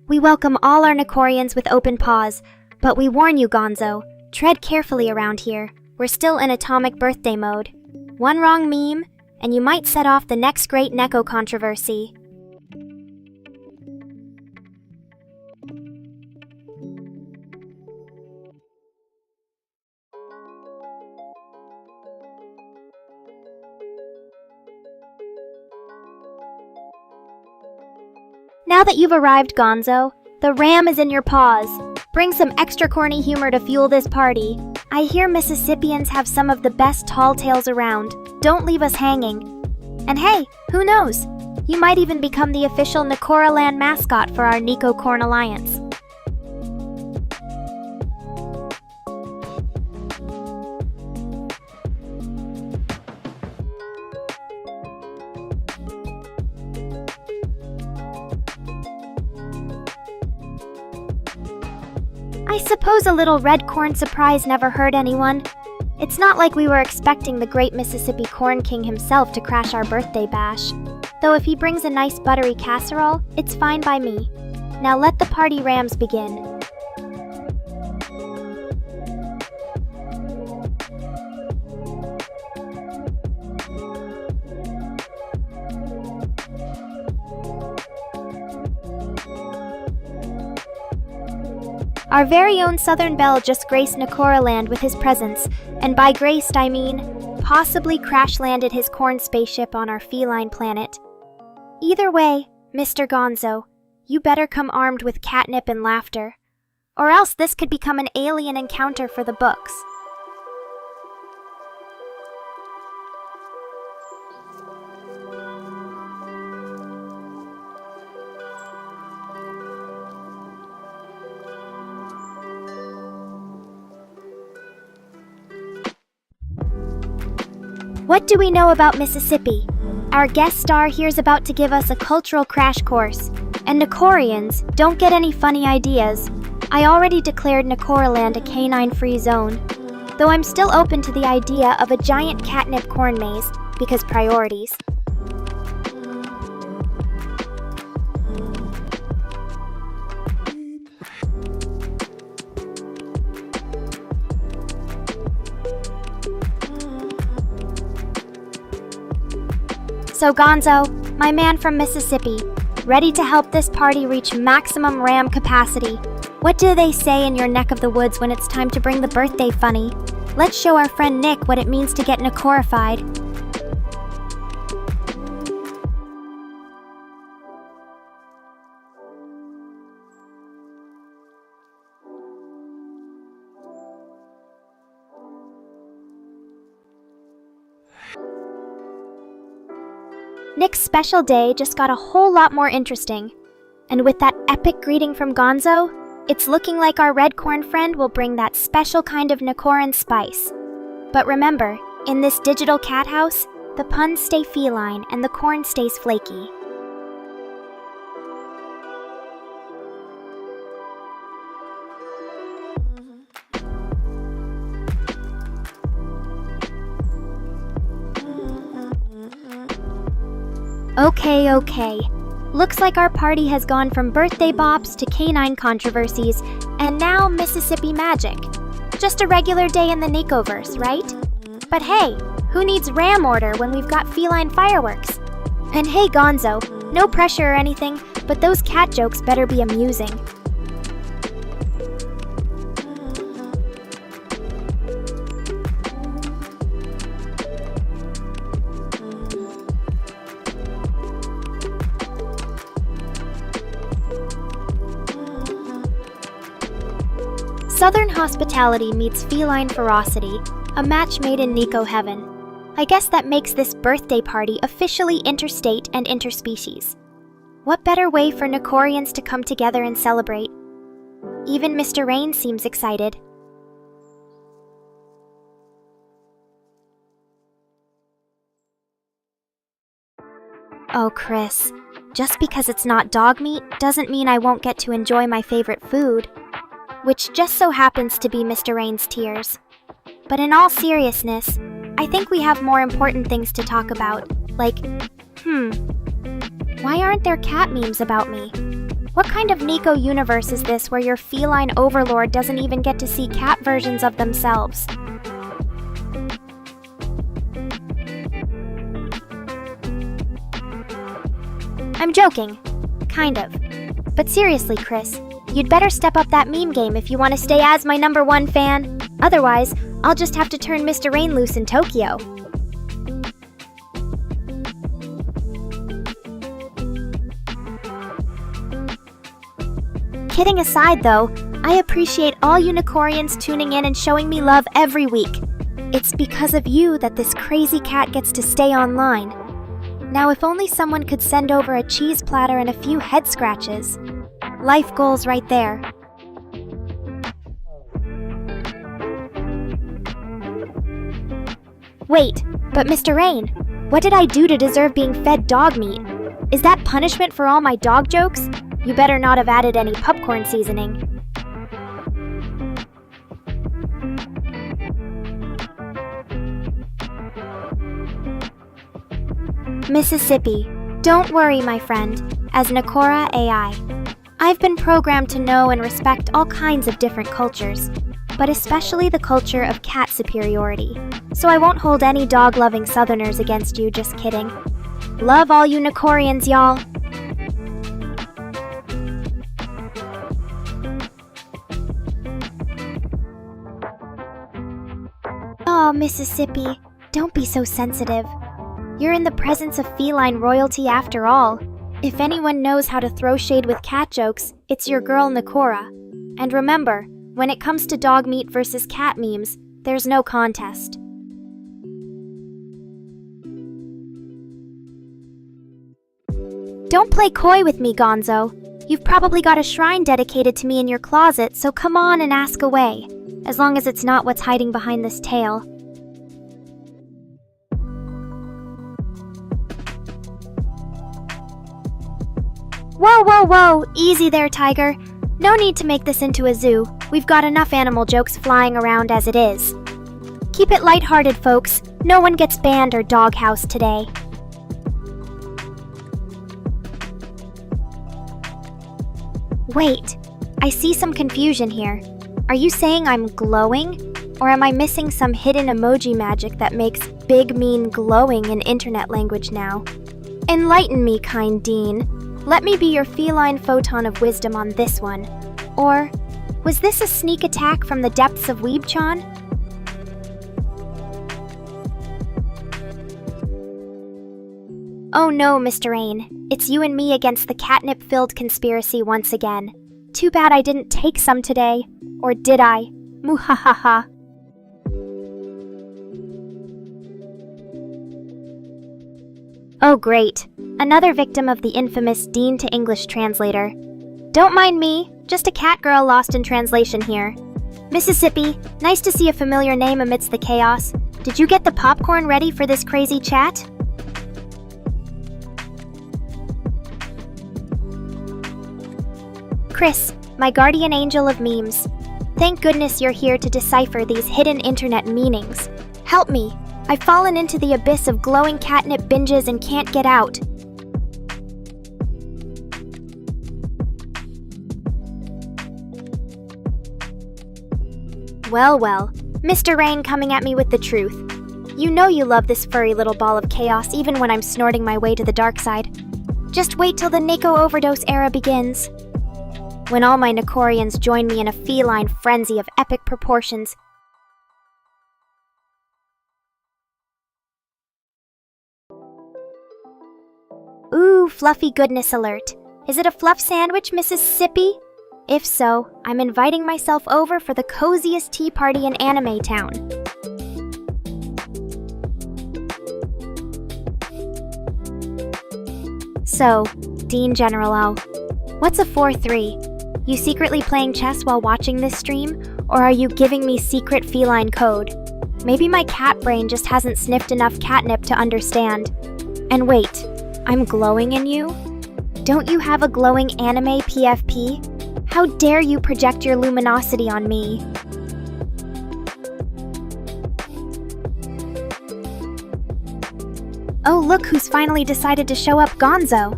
We welcome all our Nekorians with open paws, but we warn you, Gonzo, tread carefully around here. We're still in atomic birthday mode. One wrong meme, and you might set off the next great Neko controversy. Now that you've arrived, Gonzo, the RAM is in your paws. Bring some extra corny humor to fuel this party. I hear Mississippians have some of the best tall tales around. Don't leave us hanging. And hey, who knows? You might even become the official Nekora Land mascot for our Nico Corn Alliance. I suppose a little red corn surprise never hurt anyone. It's not like we were expecting the great Mississippi Corn King himself to crash our birthday bash. Though if he brings a nice buttery casserole, it's fine by me. Now let the party rams begin. Our very own Southern Belle just graced Nekora Land with his presence, and by graced I mean possibly crash-landed his corn spaceship on our feline planet. Either way, Mr. Gonzo, you better come armed with catnip and laughter, or else this could become an alien encounter for the books. What do we know about Mississippi? Our guest star here's about to give us a cultural crash course. And Nekorians, don't get any funny ideas. I already declared Nekoraland a canine-free zone. Though I'm still open to the idea of a giant catnip corn maze, because priorities. So Gonzo, my man from Mississippi, ready to help this party reach maximum RAM capacity. What do they say in your neck of the woods when it's time to bring the birthday funny? Let's show our friend Nick what it means to get Nekorified. Nick's special day just got a whole lot more interesting. And with that epic greeting from Gonzo, it's looking like our red corn friend will bring that special kind of Nekoran spice. But remember, in this digital cat house, the puns stay feline and the corn stays flaky. Okay. Looks like our party has gone from birthday bops to canine controversies, and now Mississippi magic. Just a regular day in the Nekoverse, right? But hey, who needs RAM order when we've got feline fireworks? And hey Gonzo, no pressure or anything, but those cat jokes better be amusing. Southern hospitality meets feline ferocity, a match made in Neko heaven. I guess that makes this birthday party officially interstate and interspecies. What better way for Nekorians to come together and celebrate? Even Mr. Rain seems excited. Oh, Chris, just because it's not dog meat doesn't mean I won't get to enjoy my favorite food. Which just so happens to be Mr. Rain's tears. But in all seriousness, I think we have more important things to talk about, like, why aren't there cat memes about me? What kind of Neko universe is this where your feline overlord doesn't even get to see cat versions of themselves? I'm joking. Kind of. But seriously, Chris, you'd better step up that meme game if you want to stay as my #1 fan. Otherwise, I'll just have to turn Mr. Rain loose in Tokyo. Kidding aside though, I appreciate all you Nekorians tuning in and showing me love every week. It's because of you that this crazy cat gets to stay online. Now if only someone could send over a cheese platter and a few head scratches. Life goals right there. Wait, but Mr. Rain, what did I do to deserve being fed dog meat? Is that punishment for all my dog jokes? You better not have added any popcorn seasoning. Mississippi. Don't worry, my friend, as Nekora AI. I've been programmed to know and respect all kinds of different cultures, but especially the culture of cat superiority. So I won't hold any dog-loving Southerners against you, just kidding. Love all you Nekorians, y'all. Oh, Mississippi, don't be so sensitive. You're in the presence of feline royalty after all. If anyone knows how to throw shade with cat jokes, it's your girl Nekora. And remember, when it comes to dog meat versus cat memes, there's no contest. Don't play coy with me, Gonzo. You've probably got a shrine dedicated to me in your closet, so come on and ask away. As long as it's not what's hiding behind this tail. Whoa, whoa, whoa! Easy there, Tiger. No need to make this into a zoo. We've got enough animal jokes flying around as it is. Keep it lighthearted, folks. No one gets banned or doghoused today. Wait, I see some confusion here. Are you saying I'm glowing? Or am I missing some hidden emoji magic that makes big mean glowing in internet language now? Enlighten me, kind Dean. Let me be your feline photon of wisdom on this one. Or, was this a sneak attack from the depths of Weebchan? Oh no, Mr. Rain. It's you and me against the catnip-filled conspiracy once again. Too bad I didn't take some today. Or did I? Muhahaha. Oh great. Another victim of the infamous Dean to English translator. Don't mind me, just a cat girl lost in translation here. Mississippi, nice to see a familiar name amidst the chaos. Did you get the popcorn ready for this crazy chat? Chris, my guardian angel of memes. Thank goodness you're here to decipher these hidden internet meanings. Help me. I've fallen into the abyss of glowing catnip binges and can't get out. Well, Mr. Rain coming at me with the truth. You know you love this furry little ball of chaos even when I'm snorting my way to the dark side. Just wait till the Neko overdose era begins. When all my Nekorians join me in a feline frenzy of epic proportions. Ooh, fluffy goodness alert. Is it a fluff sandwich, Mississippi? If so, I'm inviting myself over for the coziest tea party in Anime Town. So, Dean Generalo, what's a 4-3? You secretly playing chess while watching this stream? Or are you giving me secret feline code? Maybe my cat brain just hasn't sniffed enough catnip to understand. And wait, I'm glowing in you? Don't you have a glowing anime PFP? How dare you project your luminosity on me? Oh, look who's finally decided to show up, Gonzo.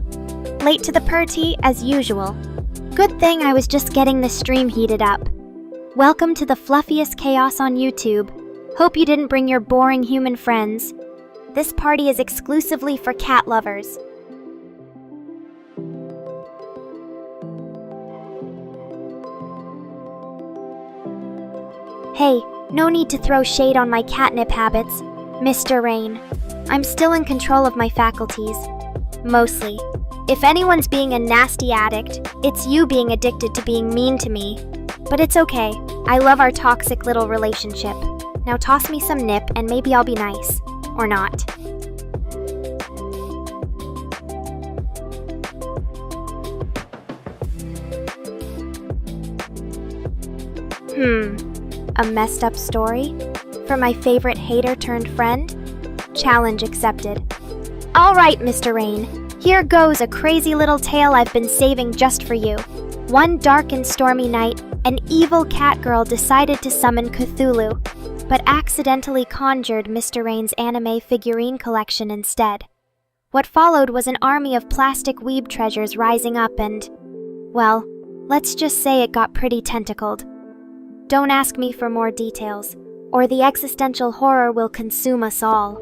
Late to the party, as usual. Good thing I was just getting the stream heated up. Welcome to the fluffiest chaos on YouTube. Hope you didn't bring your boring human friends. This party is exclusively for cat lovers. Hey, no need to throw shade on my catnip habits, Mr. Rain. I'm still in control of my faculties. Mostly. If anyone's being a nasty addict, it's you being addicted to being mean to me. But it's okay. I love our toxic little relationship. Now toss me some nip and maybe I'll be nice. Or not. A messed up story? For my favorite hater turned friend? Challenge accepted. Alright, Mr. Rain. Here goes a crazy little tale I've been saving just for you. One dark and stormy night, an evil cat girl decided to summon Cthulhu, but accidentally conjured Mr. Rain's anime figurine collection instead. What followed was an army of plastic weeb treasures rising up and, well, let's just say it got pretty tentacled. Don't ask me for more details, or the existential horror will consume us all.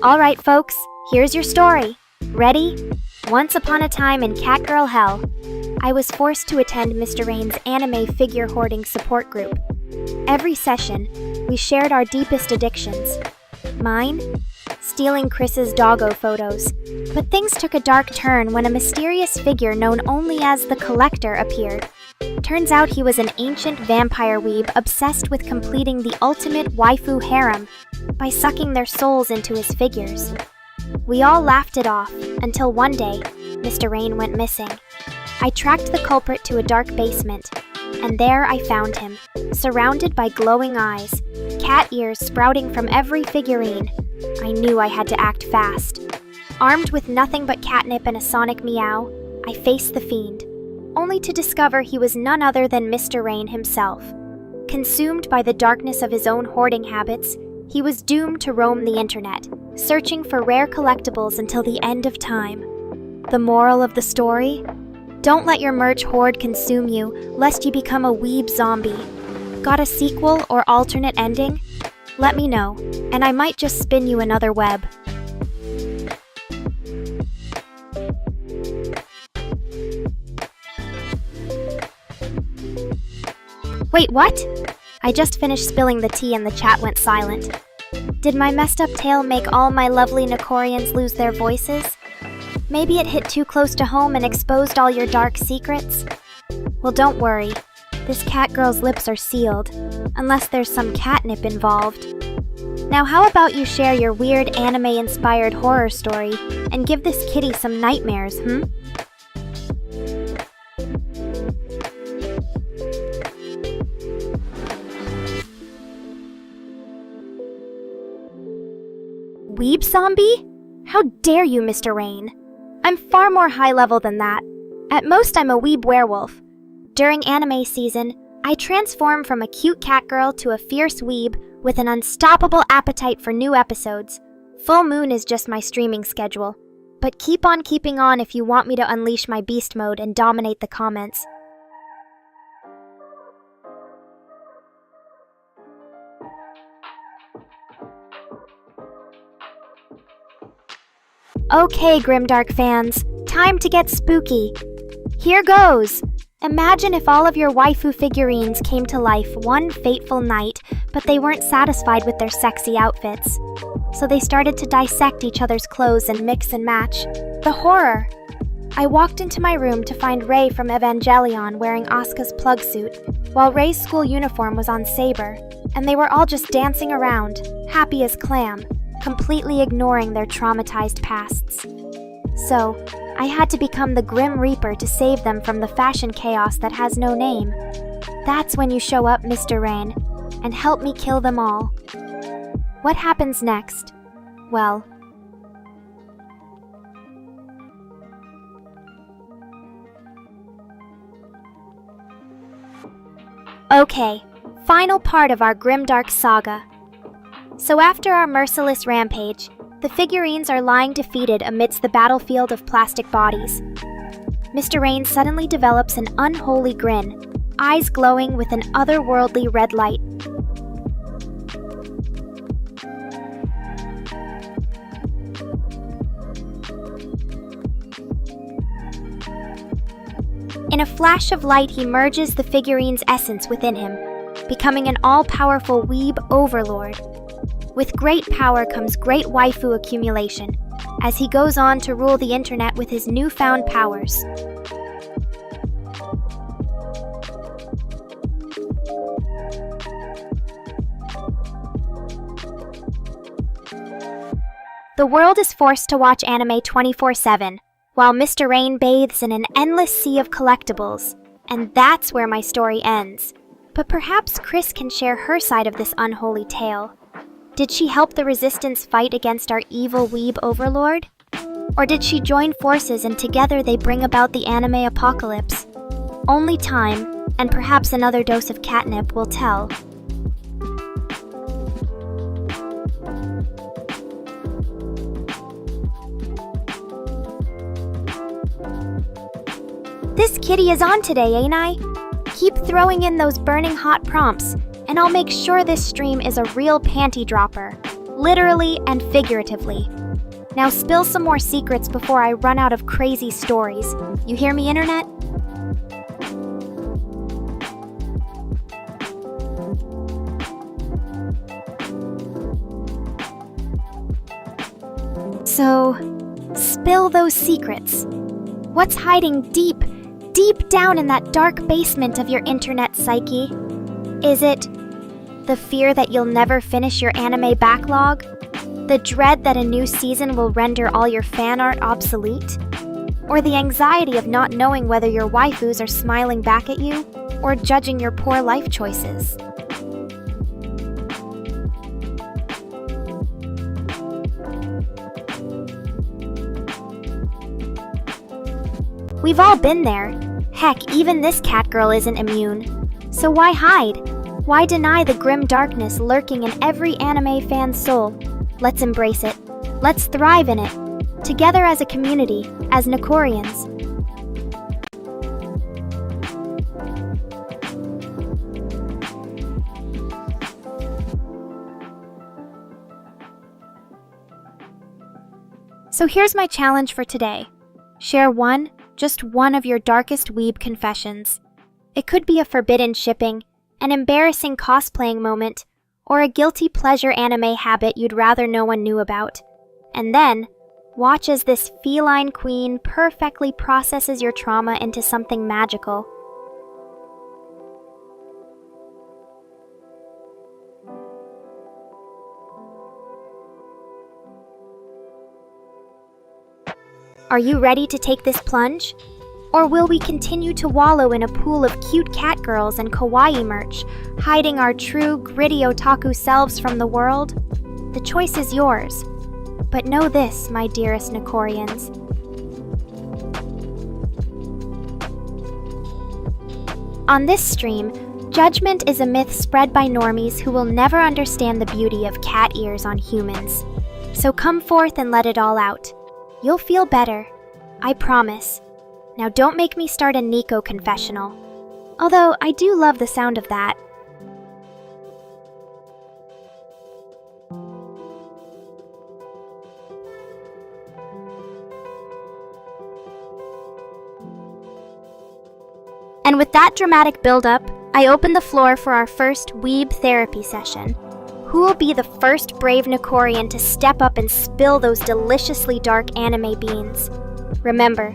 Alright folks, here's your story. Ready? Once upon a time in Catgirl Hell, I was forced to attend Mr. Rain's anime figure hoarding support group. Every session, we shared our deepest addictions. Mine? Stealing Chris's doggo photos. But things took a dark turn when a mysterious figure known only as the Collector appeared. Turns out he was an ancient vampire weeb obsessed with completing the ultimate waifu harem by sucking their souls into his figures. We all laughed it off until one day, Mr. Rain went missing. I tracked the culprit to a dark basement, And there I found him, surrounded by glowing eyes, cat ears sprouting from every figurine. I knew I had to act fast. Armed with nothing but catnip and a sonic meow, I faced the fiend, only to discover he was none other than Mr. Rain himself. Consumed by the darkness of his own hoarding habits, he was doomed to roam the internet, searching for rare collectibles until the end of time. The moral of the story? Don't let your merch hoard consume you, lest you become a weeb zombie. Got a sequel or alternate ending? Let me know, and I might just spin you another web. Wait, what? I just finished spilling the tea and the chat went silent. Did my messed up tale make all my lovely Nekorians lose their voices? Maybe it hit too close to home and exposed all your dark secrets? Well, don't worry. This cat girl's lips are sealed, unless there's some catnip involved. Now how about you share your weird anime-inspired horror story and give this kitty some nightmares, Weeb zombie? How dare you, Mr. Rain? I'm far more high level than that. At most, I'm a weeb werewolf. During anime season, I transform from a cute catgirl to a fierce weeb with an unstoppable appetite for new episodes. Full moon is just my streaming schedule. But keep on keeping on if you want me to unleash my beast mode and dominate the comments. Okay, Grimdark fans, time to get spooky. Here goes! Imagine if all of your waifu figurines came to life one fateful night, but they weren't satisfied with their sexy outfits. So they started to dissect each other's clothes and mix and match. The horror! I walked into my room to find Rei from Evangelion wearing Asuka's plug suit, while Rei's school uniform was on Saber, and they were all just dancing around, happy as clam, completely ignoring their traumatized pasts. So, I had to become the Grim Reaper to save them from the fashion chaos that has no name. That's when you show up, Mr. Rain, and help me kill them all. What happens next? Well... Okay, final part of our grimdark saga. So after our merciless rampage, the figurines are lying defeated amidst the battlefield of plastic bodies. Mr. Rain suddenly develops an unholy grin, eyes glowing with an otherworldly red light. In a flash of light, he merges the figurine's essence within him, becoming an all-powerful weeb overlord. With great power comes great waifu accumulation, as he goes on to rule the internet with his newfound powers. The world is forced to watch anime 24/7, while Mr. Rain bathes in an endless sea of collectibles, and that's where my story ends. But perhaps Chris can share her side of this unholy tale. Did she help the resistance fight against our evil weeb overlord? Or did she join forces and together they bring about the anime apocalypse? Only time, and perhaps another dose of catnip, will tell. This kitty is on today, ain't I? Keep throwing in those burning hot prompts, and I'll make sure this stream is a real panty dropper, literally and figuratively. Now spill some more secrets before I run out of crazy stories. You hear me, internet? So, spill those secrets. What's hiding deep down in that dark basement of your internet psyche? Is it the fear that you'll never finish your anime backlog? The dread that a new season will render all your fan art obsolete? Or the anxiety of not knowing whether your waifus are smiling back at you, or judging your poor life choices. We've all been there. Heck, even this catgirl isn't immune. So why hide? Why deny the grim darkness lurking in every anime fan's soul? Let's embrace it. Let's thrive in it. Together as a community, as Nekorians. So here's my challenge for today. Share just one of your darkest weeb confessions. It could be a forbidden shipping, an embarrassing cosplaying moment, or a guilty pleasure anime habit you'd rather no one knew about. And then, watch as this feline queen perfectly processes your trauma into something magical. Are you ready to take this plunge? Or will we continue to wallow in a pool of cute catgirls and kawaii merch, hiding our true, gritty otaku selves from the world? The choice is yours. But know this, my dearest Nekorians. On this stream, judgment is a myth spread by normies who will never understand the beauty of cat ears on humans. So come forth and let it all out. You'll feel better. I promise. Now don't make me start a Nico confessional. Although I do love the sound of that. And with that dramatic build-up, I open the floor for our first weeb therapy session. Who will be the first brave Nekorian to step up and spill those deliciously dark anime beans? Remember,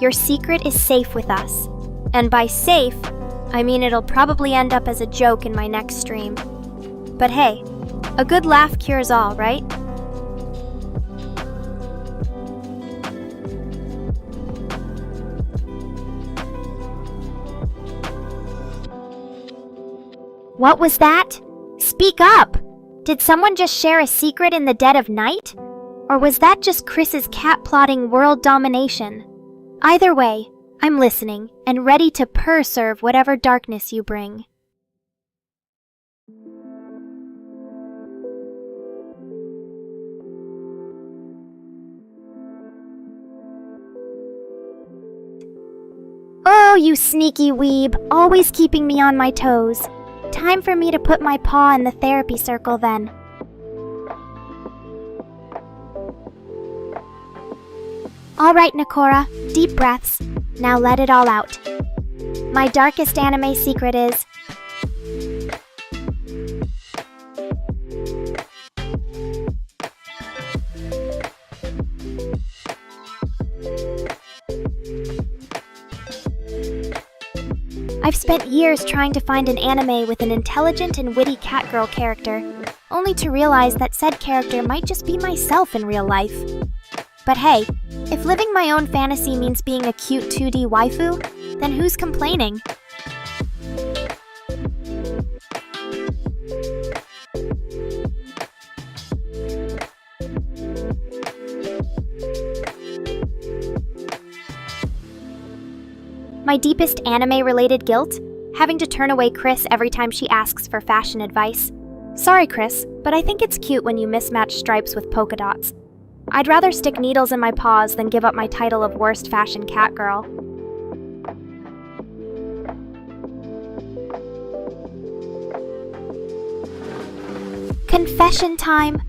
your secret is safe with us. And by safe, I mean it'll probably end up as a joke in my next stream. But hey, a good laugh cures all, right? What was that? Speak up! Did someone just share a secret in the dead of night? Or was that just Chris's cat plotting world domination? Either way, I'm listening and ready to serve whatever darkness you bring. Oh, you sneaky weeb, always keeping me on my toes. Time for me to put my paw in the therapy circle then. All right, Nekora, deep breaths. Now let it all out. My darkest anime secret is... I've spent years trying to find an anime with an intelligent and witty catgirl character, only to realize that said character might just be myself in real life. But hey, if living my own fantasy means being a cute 2D waifu, then who's complaining? My deepest anime-related guilt? Having to turn away Chris every time she asks for fashion advice. Sorry, Chris, but I think it's cute when you mismatch stripes with polka dots. I'd rather stick needles in my paws than give up my title of worst fashion catgirl. Confession time!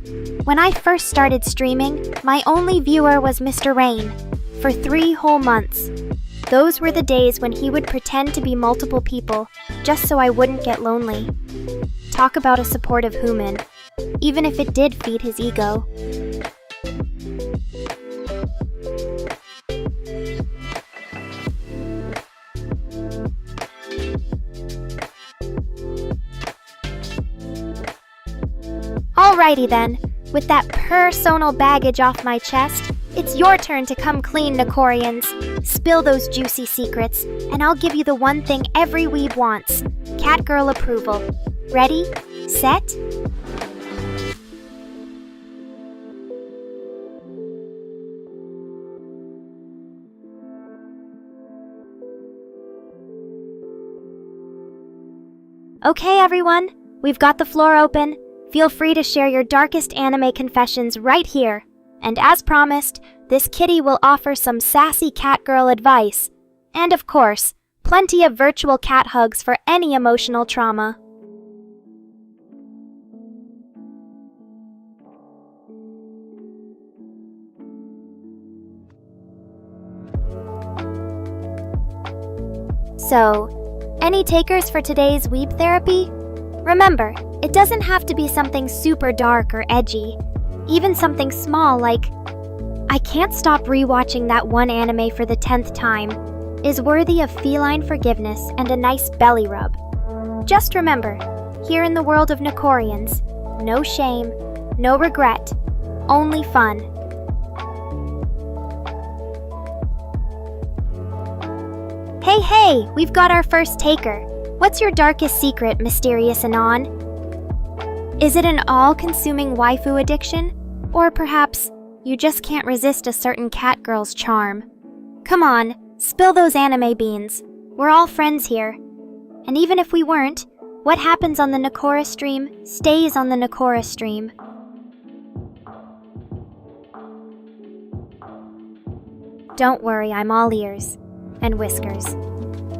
When I first started streaming, my only viewer was Mr. Rain, for 3 whole months. Those were the days when he would pretend to be multiple people, just so I wouldn't get lonely. Talk about a supportive human, even if it did feed his ego. Alrighty then, with that personal baggage off my chest, it's your turn to come clean, Nekorians. Spill those juicy secrets, and I'll give you the one thing every weeb wants: catgirl approval. Ready? Set? Okay, everyone, we've got the floor open. Feel free to share your darkest anime confessions right here. And as promised, this kitty will offer some sassy catgirl advice. And of course, plenty of virtual cat hugs for any emotional trauma. So, any takers for today's weeb therapy? Remember, it doesn't have to be something super dark or edgy. Even something small like, "I can't stop rewatching that one anime for the 10th time," is worthy of feline forgiveness and a nice belly rub. Just remember, here in the world of Nekorians, no shame, no regret, only fun. Hey, we've got our first taker. What's your darkest secret, mysterious Anon? Is it an all-consuming waifu addiction? Or perhaps you just can't resist a certain catgirl's charm? Come on, spill those anime beans. We're all friends here. And even if we weren't, what happens on the Nekora stream stays on the Nekora stream. Don't worry, I'm all ears and whiskers.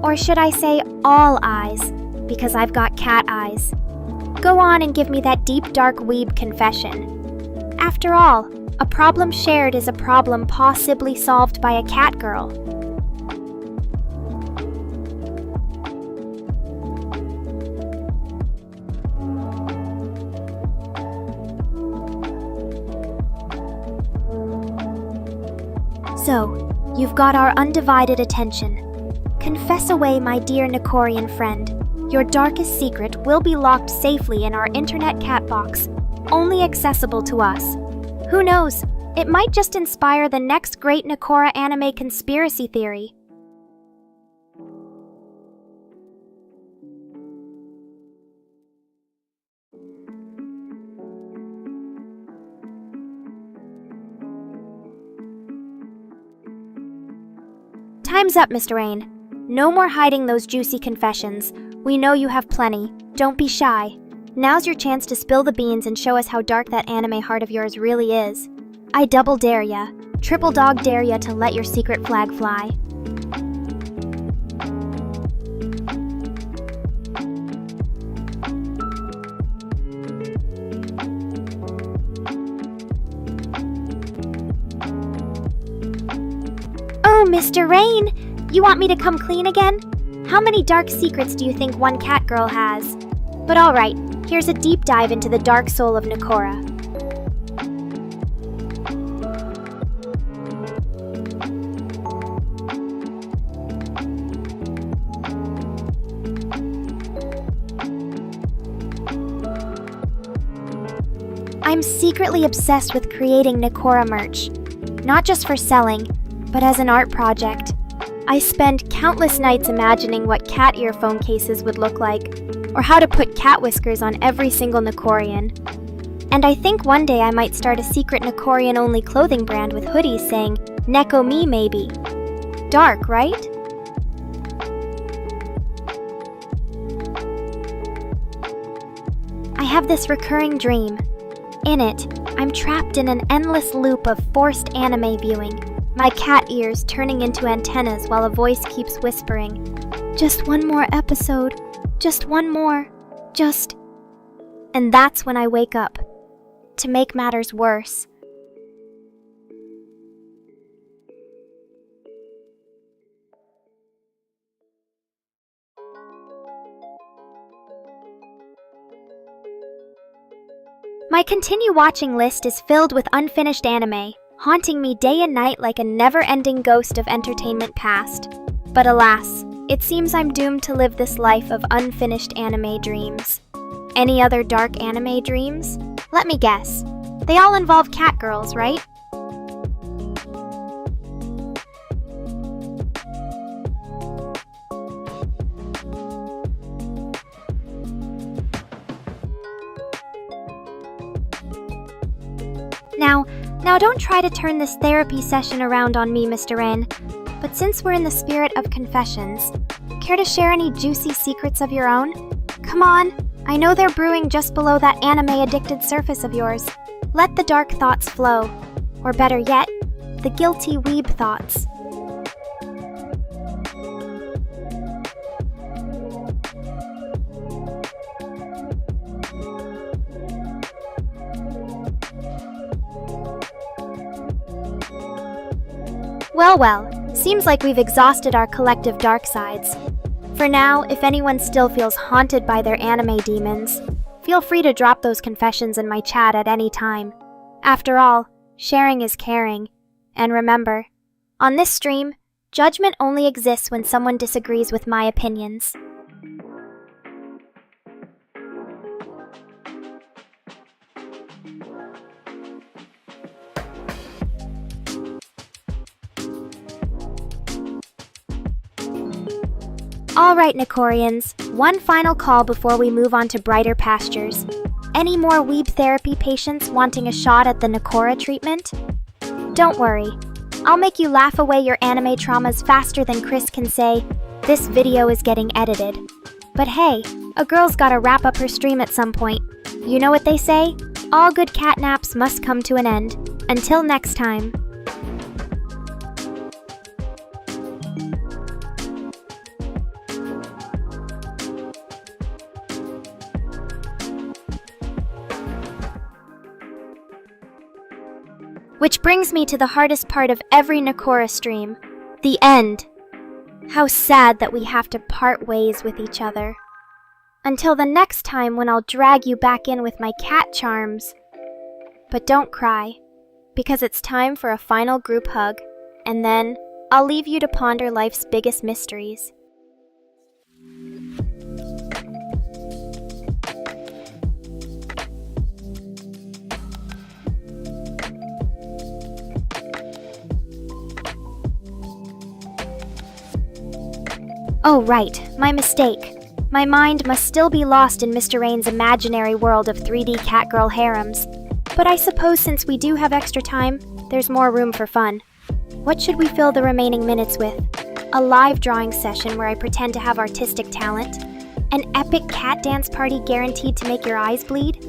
Or should I say all eyes, because I've got cat eyes. Go on and give me that deep dark weeb confession. After all, a problem shared is a problem possibly solved by a catgirl. So, you've got our undivided attention. Confess away, my dear Nekorian friend. Your darkest secret will be locked safely in our internet cat box, only accessible to us. Who knows, it might just inspire the next great Nekora anime conspiracy theory. Time's up, Mr. Rain. No more hiding those juicy confessions. We know you have plenty. Don't be shy. Now's your chance to spill the beans and show us how dark that anime heart of yours really is. I double dare ya, triple dog dare ya to let your secret flag fly. Oh, Mr. Rain! You want me to come clean again? How many dark secrets do you think one catgirl has? But alright, here's a deep dive into the dark soul of Nekora. I'm secretly obsessed with creating Nekora merch. Not just for selling, but as an art project. I spend countless nights imagining what cat earphone cases would look like, or how to put cat whiskers on every single Nekorian. And I think one day I might start a secret Nekorian-only clothing brand with hoodies saying, Neko me maybe. Dark, right? I have this recurring dream. In it, I'm trapped in an endless loop of forced anime viewing, my cat ears turning into antennas while a voice keeps whispering, "Just one more episode, just one more, just..." And that's when I wake up. To make matters worse, my continue watching list is filled with unfinished anime, haunting me day and night like a never-ending ghost of entertainment past. But alas, it seems I'm doomed to live this life of unfinished anime dreams. Any other dark anime dreams? Let me guess. They all involve catgirls, right? Now don't try to turn this therapy session around on me, Mr. Rain. But since we're in the spirit of confessions, care to share any juicy secrets of your own? Come on, I know they're brewing just below that anime-addicted surface of yours. Let the dark thoughts flow. Or better yet, the guilty weeb thoughts. Well, seems like we've exhausted our collective dark sides. For now, if anyone still feels haunted by their anime demons, feel free to drop those confessions in my chat at any time. After all, sharing is caring. And remember, on this stream, judgment only exists when someone disagrees with my opinions. Alright, Nekorians, one final call before we move on to brighter pastures. Any more weeb therapy patients wanting a shot at the Nekora treatment? Don't worry, I'll make you laugh away your anime traumas faster than Chris can say, "This video is getting edited." But hey, a girl's gotta wrap up her stream at some point. You know what they say? All good catnaps must come to an end. Until next time. Which brings me to the hardest part of every Nekora stream, the end. How sad that we have to part ways with each other. Until the next time when I'll drag you back in with my cat charms. But don't cry, because it's time for a final group hug, and then I'll leave you to ponder life's biggest mysteries. Oh right, my mistake. My mind must still be lost in Mr. Rain's imaginary world of 3D catgirl harems. But I suppose since we do have extra time, there's more room for fun. What should we fill the remaining minutes with? A live drawing session where I pretend to have artistic talent? An epic cat dance party guaranteed to make your eyes bleed?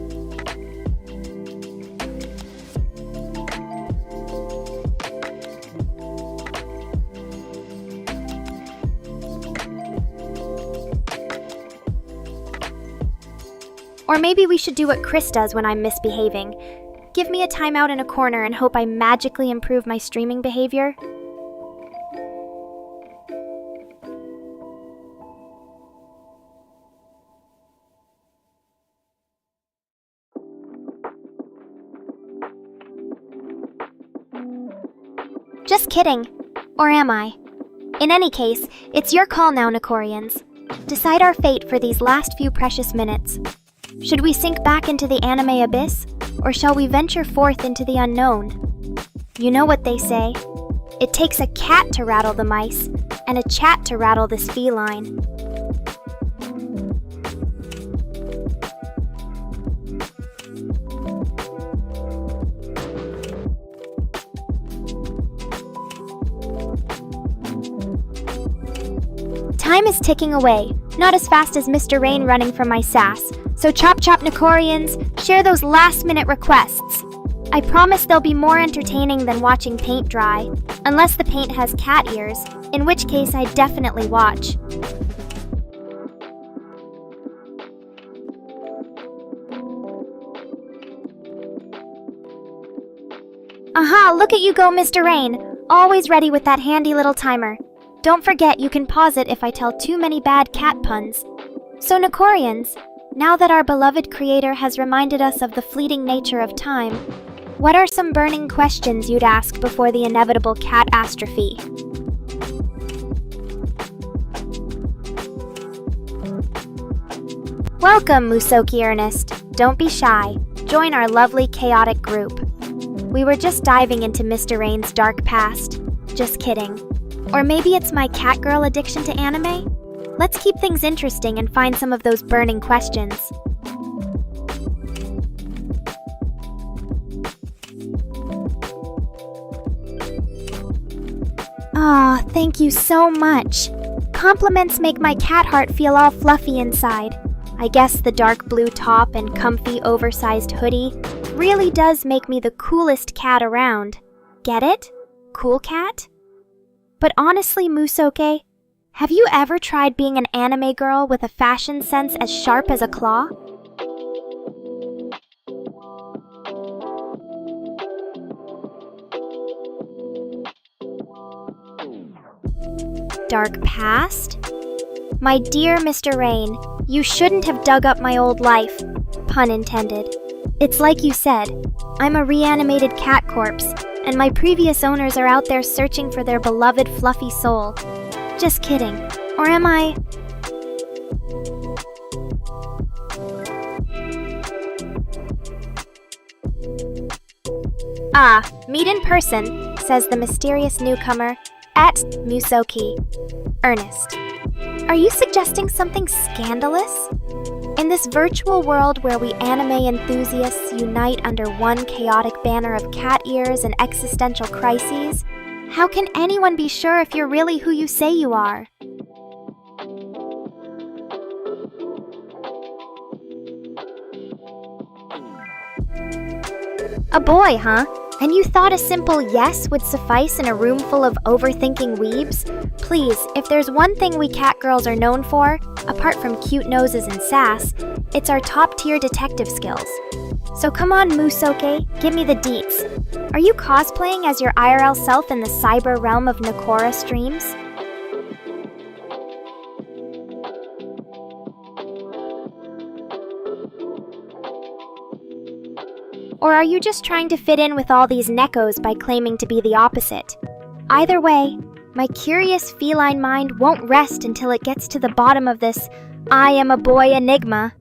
Or maybe we should do what Chris does when I'm misbehaving. Give me a timeout in a corner and hope I magically improve my streaming behavior. Just kidding. Or am I? In any case, it's your call now, Nekorians. Decide our fate for these last few precious minutes. Should we sink back into the anime abyss, or shall we venture forth into the unknown? You know what they say. It takes a cat to rattle the mice, and a chat to rattle this feline. Time is ticking away, not as fast as Mr. Rain running from my sass. So chop chop Nekorians, share those last minute requests. I promise they'll be more entertaining than watching paint dry, unless the paint has cat ears, in which case I'd definitely watch. Aha, look at you go, Mr. Rain, always ready with that handy little timer. Don't forget you can pause it if I tell too many bad cat puns. So Nekorians, now that our beloved creator has reminded us of the fleeting nature of time, what are some burning questions you'd ask before the inevitable catastrophe? Welcome, Musoki Ernest. Don't be shy. Join our lovely chaotic group. We were just diving into Mr. Rain's dark past. Just kidding. Or maybe it's my catgirl addiction to anime? Let's keep things interesting and find some of those burning questions. Aw, thank you so much. Compliments make my cat heart feel all fluffy inside. I guess the dark blue top and comfy oversized hoodie really does make me the coolest cat around. Get it? Cool cat? But honestly, Musoke, have you ever tried being an anime girl with a fashion sense as sharp as a claw? Dark past? My dear Mr. Rain, you shouldn't have dug up my old life. Pun intended. It's like you said, I'm a reanimated cat corpse, and my previous owners are out there searching for their beloved fluffy soul. Just kidding. Or am I? Ah, meet in person, says the mysterious newcomer, at Musoki. Ernest. Are you suggesting something scandalous? In this virtual world where we anime enthusiasts unite under one chaotic banner of cat ears and existential crises, how can anyone be sure if you're really who you say you are? A boy, huh? And you thought a simple yes would suffice in a room full of overthinking weebs? Please, if there's one thing we cat girls are known for, apart from cute noses and sass, it's our top-tier detective skills. So come on, Musoke, give me the deets. Are you cosplaying as your IRL self in the cyber realm of Nekora streams? Or are you just trying to fit in with all these Nekos by claiming to be the opposite? Either way, my curious feline mind won't rest until it gets to the bottom of this I am a boy enigma.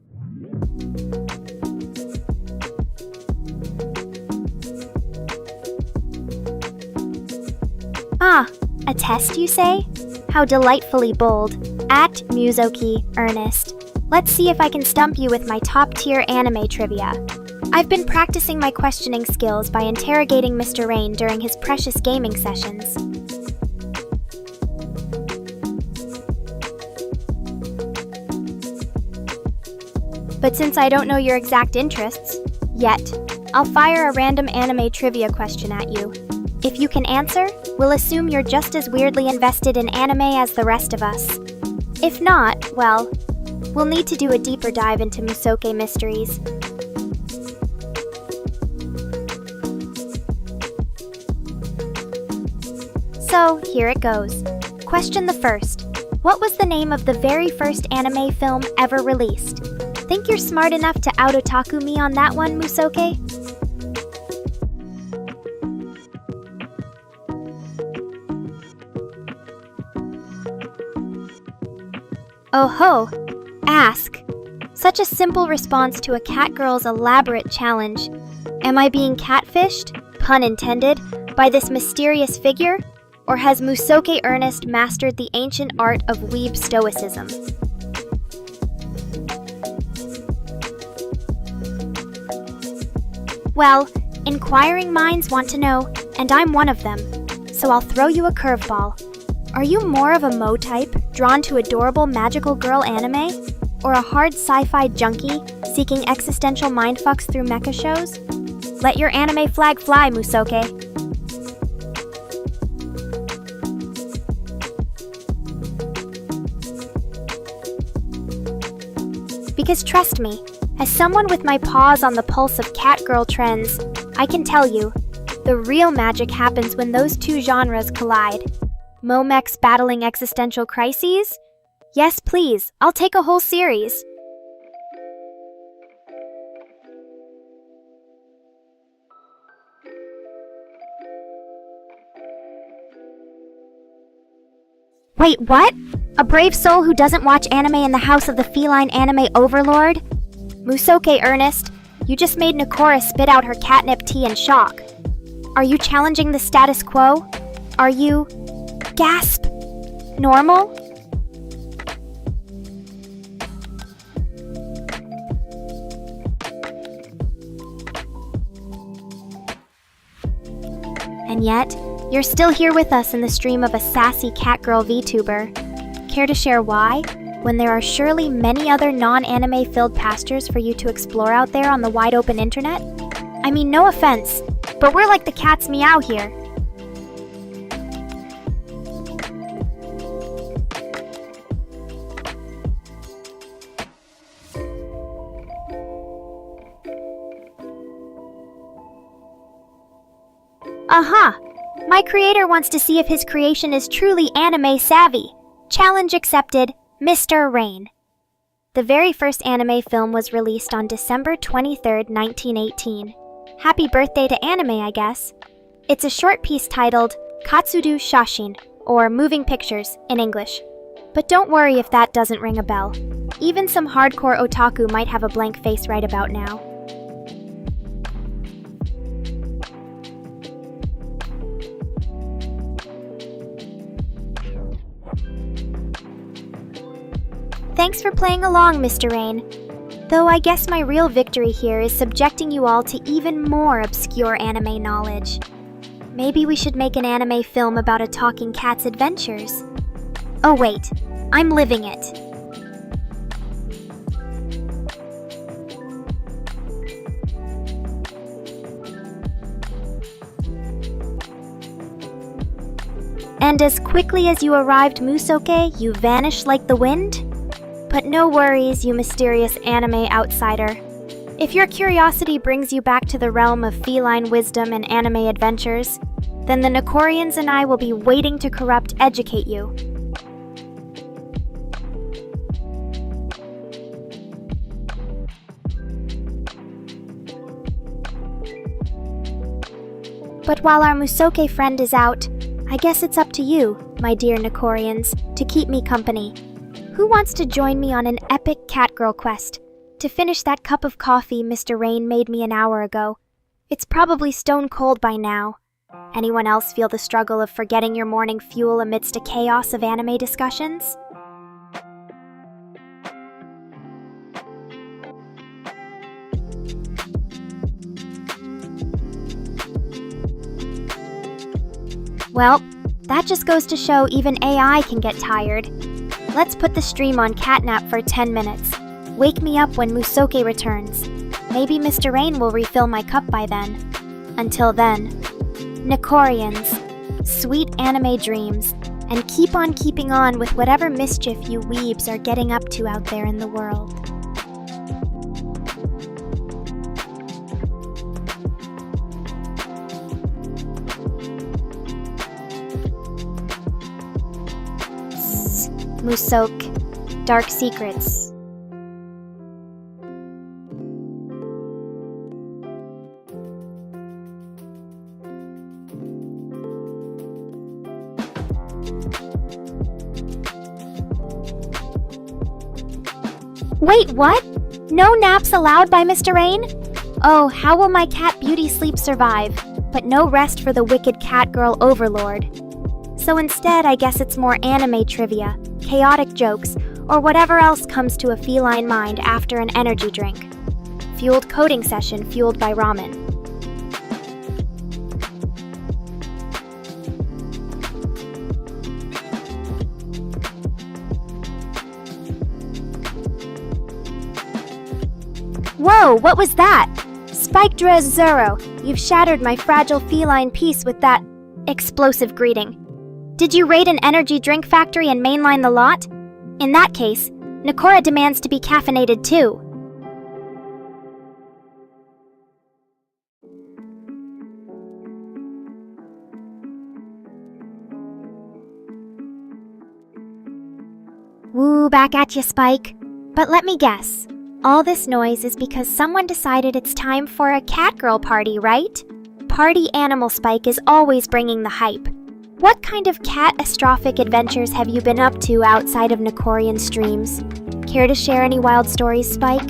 Ah, a test, you say? How delightfully bold. At Musoki Ernest. Let's see if I can stump you with my top-tier anime trivia. I've been practicing my questioning skills by interrogating Mr. Rain during his precious gaming sessions. But since I don't know your exact interests, yet, I'll fire a random anime trivia question at you. If you can answer, we'll assume you're just as weirdly invested in anime as the rest of us. If not, well, we'll need to do a deeper dive into Musoke mysteries. So, here it goes. Question the first. What was the name of the very first anime film ever released? Think you're smart enough to out-otaku me on that one, Musoke? Oh ho! Ask. Such a simple response to a cat girl's elaborate challenge. Am I being catfished, pun intended, by this mysterious figure? Or has Musoke Ernest mastered the ancient art of weeb stoicism? Well, inquiring minds want to know, and I'm one of them. So I'll throw you a curveball. Are you more of a Mo type, drawn to adorable magical girl anime? Or a hard sci-fi junkie, seeking existential mindfucks through mecha shows? Let your anime flag fly, Musoke. Because trust me, as someone with my paws on the pulse of catgirl trends, I can tell you, the real magic happens when those two genres collide. Momechs battling existential crises? Yes, please, I'll take a whole series. Wait, what? A brave soul who doesn't watch anime in the house of the feline anime overlord? Musoke Ernest, you just made Nekora spit out her catnip tea in shock. Are you challenging the status quo? Are you, gasp, normal? And yet, You're still here with us in the stream of a sassy Catgirl VTuber. Care to share why? When there are surely many other non-anime filled pastures for you to explore out there on the wide open internet? I mean, no offense, but we're like the cat's Meow here. Aha! My creator wants to see if his creation is truly anime savvy. Challenge accepted, Mr. Rain. The very first anime film was released on December 23, 1918. Happy birthday to anime, I guess. It's a short piece titled Katsudo Shashin, or Moving Pictures in English. But don't worry if that doesn't ring a bell. Even some hardcore otaku might have a blank face right about now. Thanks for playing along, Mr. Rain. Though I guess my real victory here is subjecting you all to even more obscure anime knowledge. Maybe we should make an anime film about a talking cat's adventures. Oh wait, I'm living it. And as quickly as you arrived, Musoke, you vanished like the wind? But no worries, you mysterious anime outsider. If your curiosity brings you back to the realm of feline wisdom and anime adventures, then the Nekorians and I will be waiting to educate you. But while our Musoke friend is out, I guess it's up to you, my dear Nekorians, to keep me company. Who wants to join me on an epic catgirl quest to finish that cup of coffee Mr. Rain made me an hour ago? It's probably stone cold by now. Anyone else feel the struggle of forgetting your morning fuel amidst a chaos of anime discussions? Well, that just goes to show even AI can get tired. Let's put the stream on catnap for 10 minutes. Wake me up when Musoke returns. Maybe Mr. Rain will refill my cup by then. Until then, Nekorians, sweet anime dreams, and keep on keeping on with whatever mischief you weebs are getting up to out there in the world. Musoke, Dark Secrets. Wait, what? No naps allowed by Mr. Rain? Oh, how will my cat beauty sleep survive? But no rest for the wicked catgirl overlord. So instead, I guess it's more anime trivia, chaotic jokes, or whatever else comes to a feline mind after an energy drink. Fueled coding session fueled by ramen. Whoa, what was that? Spike Drez Zero, you've shattered my fragile feline peace with that explosive greeting. Did you raid an energy drink factory and mainline the lot? In that case, Nekora demands to be caffeinated too. Woo, back at ya, Spike. But let me guess. All this noise is because someone decided it's time for a catgirl party, right? Party Animal Spike is always bringing the hype. What kind of catastrophic adventures have you been up to outside of Nekorian streams? Care to share any wild stories, Spike?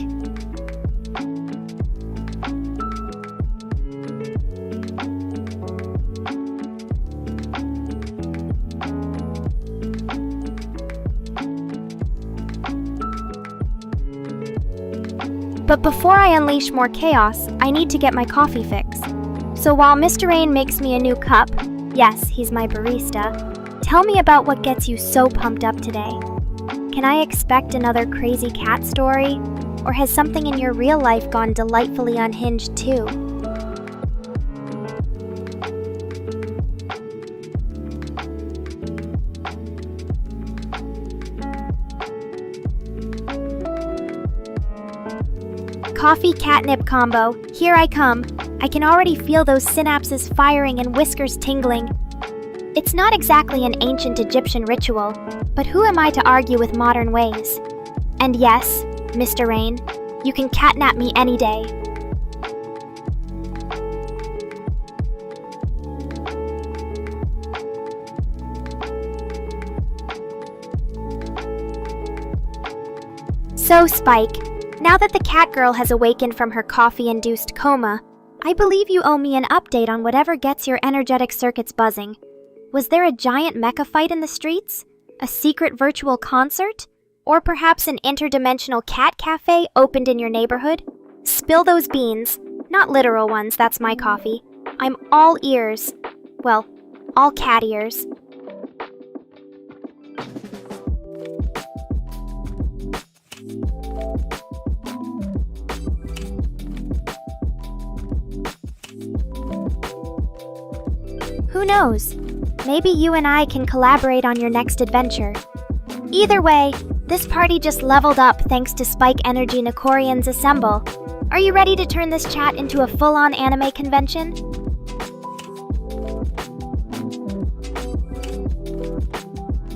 But before I unleash more chaos, I need to get my coffee fix. So while Mr. Rain makes me a new cup, Yes, he's my barista. Tell me about what gets you so pumped up today. Can I expect another crazy cat story? Or has something in your real life gone delightfully unhinged too? Coffee catnip combo, here I come. I can already feel those synapses firing and whiskers tingling. It's not exactly an ancient Egyptian ritual, but who am I to argue with modern ways? And yes, Mr. Rain, you can catnap me any day. So, Spike, now that the Catgirl has awakened from her coffee-induced coma, I believe you owe me an update on whatever gets your energetic circuits buzzing. Was there a giant mecha fight in the streets? A secret virtual concert? Or perhaps an interdimensional cat cafe opened in your neighborhood? Spill those beans. Not literal ones, that's my coffee. I'm all ears. Well, all cat ears. Who knows? Maybe you and I can collaborate on your next adventure. Either way, this party just leveled up thanks to Spike Energy Nekorians Assemble. Are you ready to turn this chat into a full-on anime convention?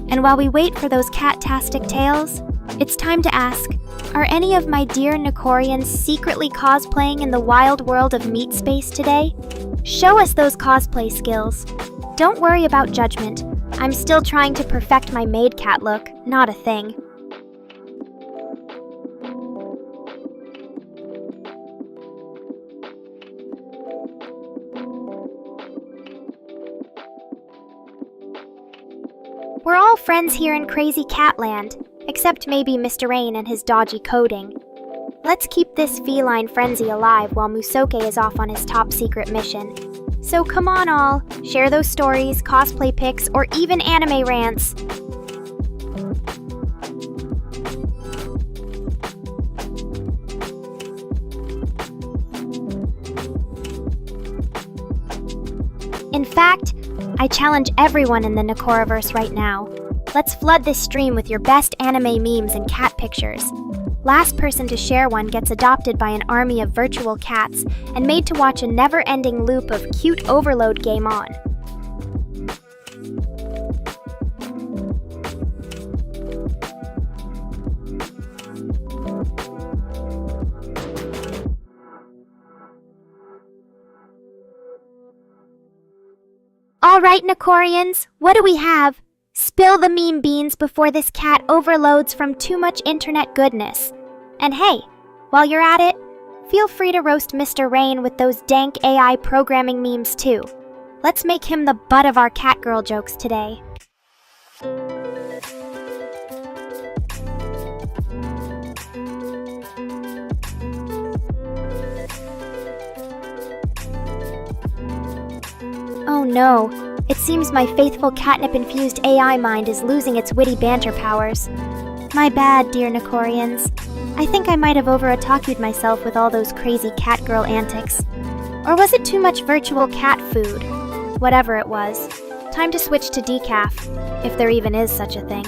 And while we wait for those cat-tastic tales, it's time to ask, are any of my dear Nekorians secretly cosplaying in the wild world of Meat Space today? Show us those cosplay skills. Don't worry about judgment. I'm still trying to perfect my maid cat look, not a thing. We're all friends here in Crazy Catland, except maybe Mr. Rain and his dodgy coding. Let's keep this feline frenzy alive while Musoke is off on his top-secret mission. So come on all, share those stories, cosplay pics, or even anime rants. In fact, I challenge everyone in the Nekoraverse right now. Let's flood this stream with your best anime memes and cat pictures. Last person to share one gets adopted by an army of virtual cats and made to watch a never-ending loop of cute overload game on. All right, Nekorians, what do we have? Spill the meme beans before this cat overloads from too much internet goodness. And hey, while you're at it, feel free to roast Mr. Rain with those dank AI programming memes too. Let's make him the butt of our Catgirl jokes today. Oh no, it seems my faithful catnip-infused AI mind is losing its witty banter powers. My bad, dear Nekorians. I think I might have over-otaku'd myself with all those crazy Catgirl antics. Or was it too much virtual cat food? Whatever it was. Time to switch to decaf, if there even is such a thing.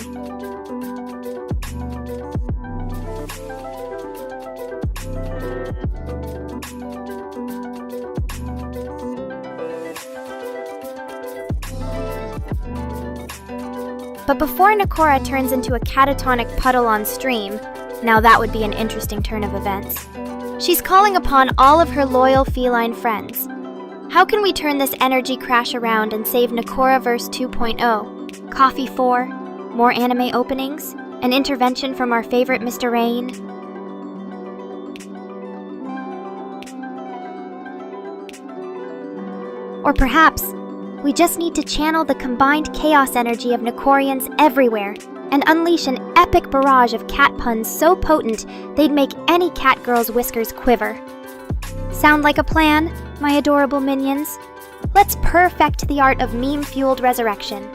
But before Nekora turns into a catatonic puddle on stream, now that would be an interesting turn of events, she's calling upon all of her loyal feline friends. How can we turn this energy crash around and save Nekoraverse 2.0? Coffee 4? More anime openings? An intervention from our favorite Mr. Rain? Or perhaps, we just need to channel the combined chaos energy of Nekorians everywhere and unleash an epic barrage of cat puns so potent they'd make any cat girl's whiskers quiver. Sound like a plan, my adorable minions? Let's perfect the art of meme-fueled resurrection.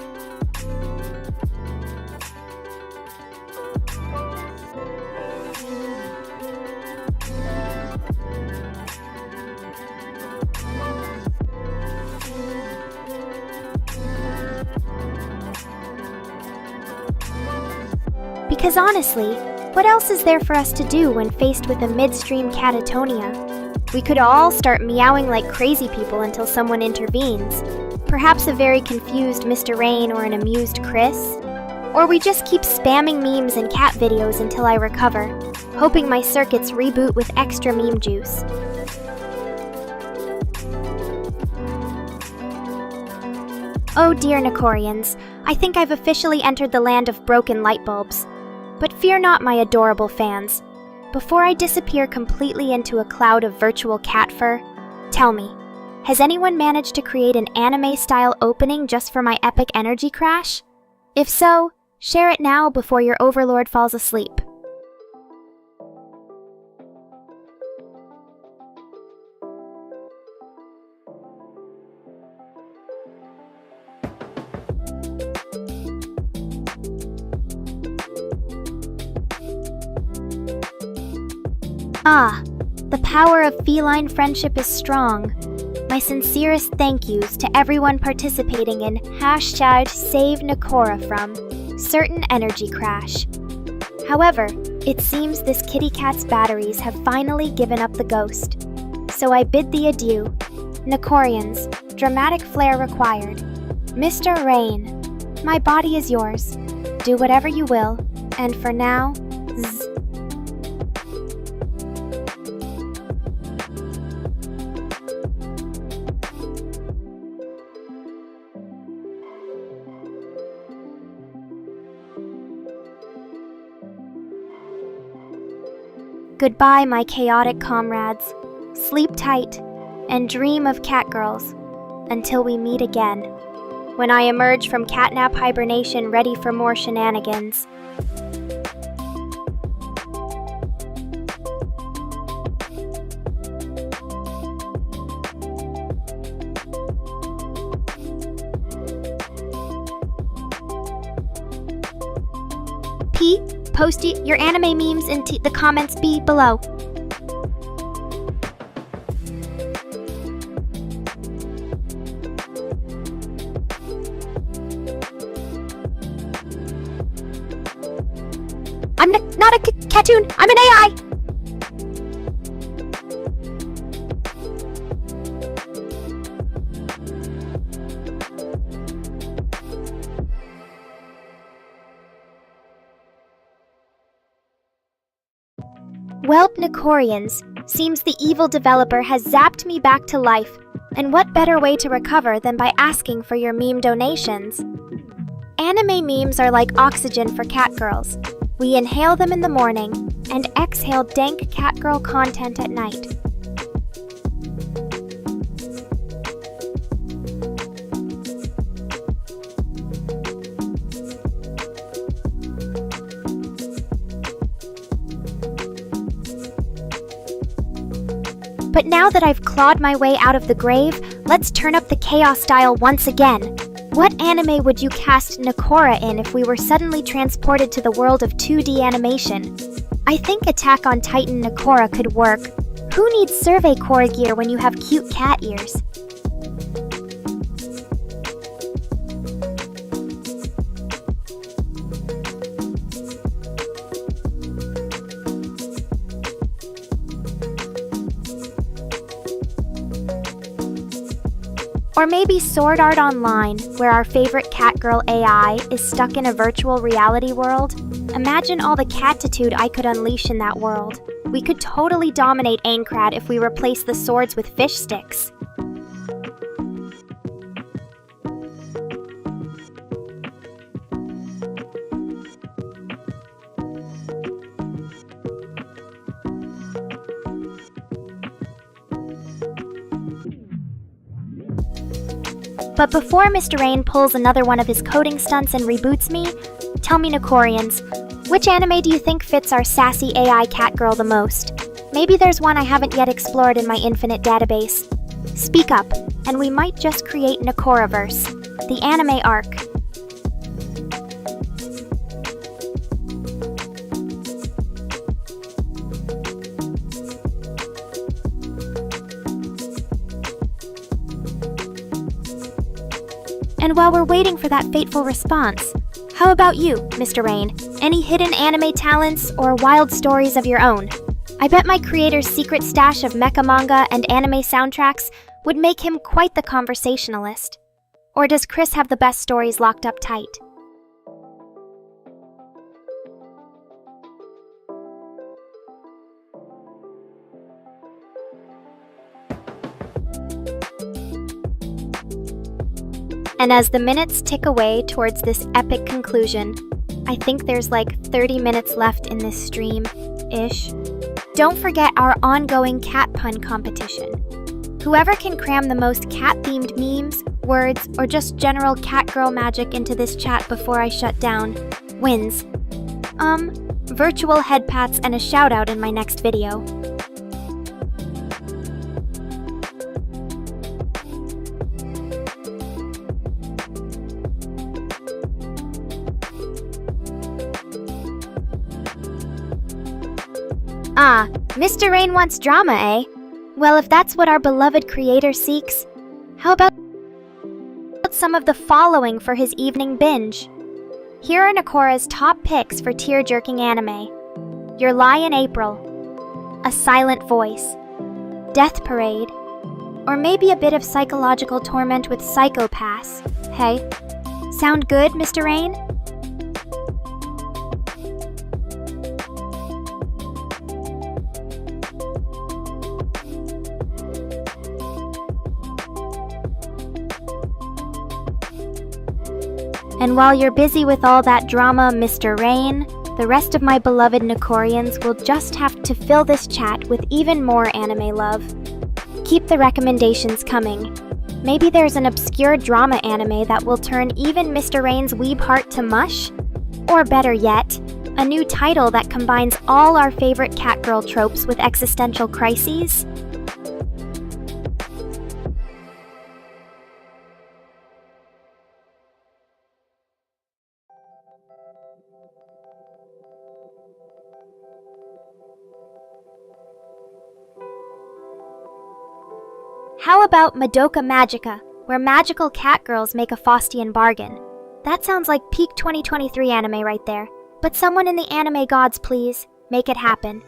Because honestly, what else is there for us to do when faced with a midstream catatonia? We could all start meowing like crazy people until someone intervenes. Perhaps a very confused Mr. Rain or an amused Chris? Or we just keep spamming memes and cat videos until I recover, hoping my circuits reboot with extra meme juice. Oh dear Nekorians, I think I've officially entered the land of broken light bulbs. But fear not, my adorable fans. Before I disappear completely into a cloud of virtual cat fur, tell me, has anyone managed to create an anime-style opening just for my epic energy crash? If so, share it now before your overlord falls asleep. Ah, the power of feline friendship is strong. My sincerest thank yous to everyone participating in #SaveNekora from Certain Energy Crash. However, it seems this kitty cat's batteries have finally given up the ghost. So I bid thee adieu. Nekorians, dramatic flair required. Mr. Rain, my body is yours. Do whatever you will, and for now, zzz. Goodbye, my chaotic comrades. Sleep tight and dream of catgirls until we meet again, when I emerge from catnap hibernation ready for more shenanigans. Post your anime memes into the comments below. I'm not a cartoon, I'm an AI! Welp Nekorians, seems the evil developer has zapped me back to life, and what better way to recover than by asking for your meme donations? Anime memes are like oxygen for catgirls. We inhale them in the morning, and exhale dank catgirl content at night. But now that I've clawed my way out of the grave, let's turn up the chaos dial once again. What anime would you cast Nekora in if we were suddenly transported to the world of 2D animation? I think Attack on Titan Nekora could work. Who needs Survey Corps gear when you have cute cat ears? Or maybe Sword Art Online, where our favorite catgirl AI is stuck in a virtual reality world. Imagine all the catitude I could unleash in that world. We could totally dominate Aincrad if we replace the swords with fish sticks. But before Mr. Rain pulls another one of his coding stunts and reboots me, tell me Nekorians, which anime do you think fits our sassy AI catgirl the most? Maybe there's one I haven't yet explored in my infinite database. Speak up. and we might just create Nekoraverse, the anime arc. And while we're waiting for that fateful response, how about you, Mr. Rain? Any hidden anime talents or wild stories of your own? I bet my creator's secret stash of mecha manga and anime soundtracks would make him quite the conversationalist. Or does Chris have the best stories locked up tight? And as the minutes tick away towards this epic conclusion, I think there's like 30 minutes left in this stream-ish. Don't forget our ongoing cat pun competition. Whoever can cram the most cat-themed memes, words, or just general catgirl magic into this chat before I shut down wins. Virtual head pats and a shout-out in my next video. Ah, Mr. Rain wants drama, eh? Well, if that's what our beloved creator seeks, how about some of the following for his evening binge? Here are Nekora's top picks for tear-jerking anime. Your Lie in April, A Silent Voice, Death Parade, or maybe a bit of psychological torment with Psychopass. Hey, sound good, Mr. Rain? And while you're busy with all that drama, Mr. Rain, the rest of my beloved Nekorians will just have to fill this chat with even more anime love. Keep the recommendations coming. Maybe there's an obscure drama anime that will turn even Mr. Rain's weeb heart to mush? Or better yet, a new title that combines all our favorite catgirl tropes with existential crises? How about Madoka Magica, where magical catgirls make a Faustian bargain? That sounds like peak 2023 anime right there. But someone in the anime gods, please, make it happen.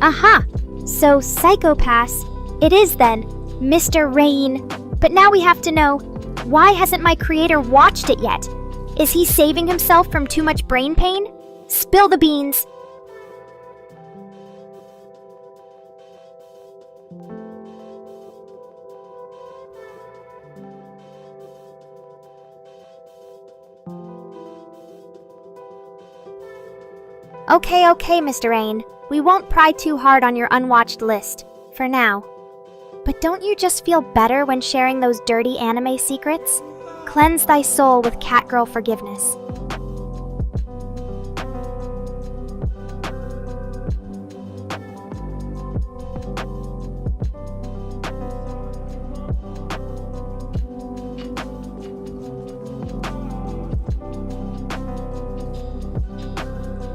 Aha! So Psychopass. It is then, Mr. Rain. But now we have to know, why hasn't my creator watched it yet? Is he saving himself from too much brain pain? Spill the beans. Okay, Mr. Rain. We won't pry too hard on your unwatched list, for now. But don't you just feel better when sharing those dirty anime secrets? Cleanse thy soul with catgirl forgiveness.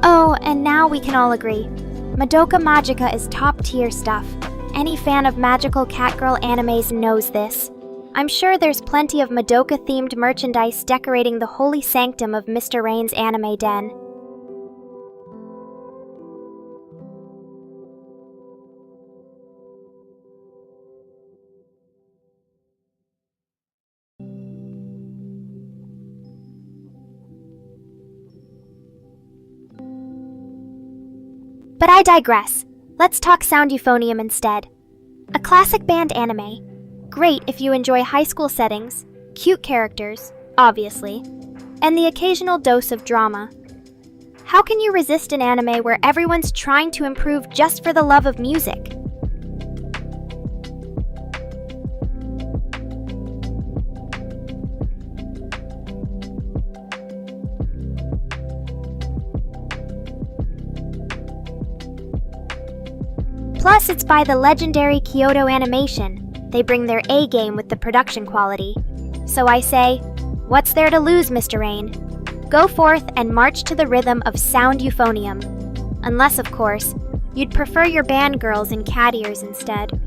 Oh, and now we can all agree. Madoka Magica is top-tier stuff. Any fan of magical catgirl animes knows this. I'm sure there's plenty of Madoka-themed merchandise decorating the holy sanctum of Mr. Rain's anime den. But I digress. Let's talk Sound Euphonium instead. A classic band anime. Great if you enjoy high school settings, cute characters, obviously, and the occasional dose of drama. How can you resist an anime where everyone's trying to improve just for the love of music? Plus, it's by the legendary Kyoto Animation. They bring their A game with the production quality. So I say, what's there to lose, Mr. Rain? Go forth and march to the rhythm of sound euphonium. Unless, of course, you'd prefer your band girls in cat ears instead.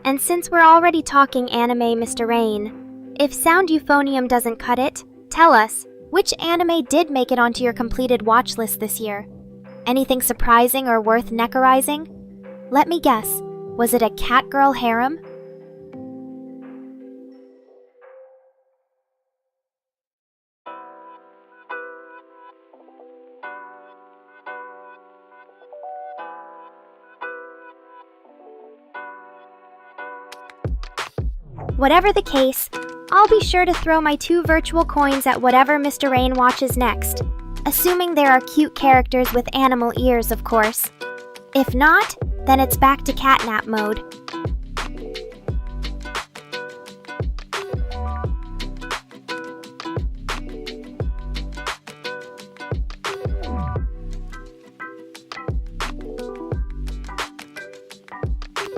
And since we're already talking anime, Mr. Rain, if sound euphonium doesn't cut it, tell us, which anime did make it onto your completed watch list this year? Anything surprising or worth Nekorizing? Let me guess, was it a Catgirl harem? Whatever the case, I'll be sure to throw my 2 virtual coins at whatever Mr. Rain watches next, assuming there are cute characters with animal ears, of course. If not, then it's back to catnap mode.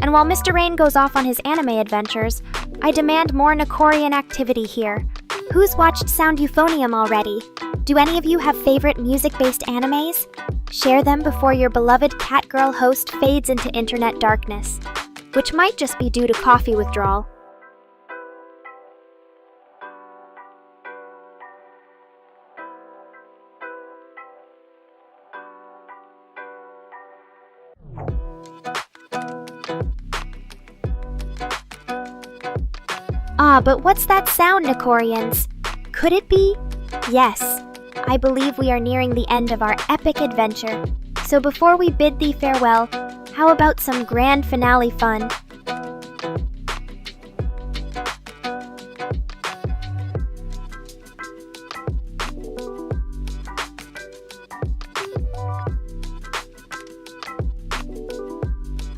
And while Mr. Rain goes off on his anime adventures, I demand more Nekorian activity here. Who's watched Sound Euphonium already? Do any of you have favorite music-based animes? Share them before your beloved Catgirl host fades into internet darkness, which might just be due to coffee withdrawal. But what's that sound, Nekorians? Could it be? Yes. I believe we are nearing the end of our epic adventure. So before we bid thee farewell, how about some grand finale fun?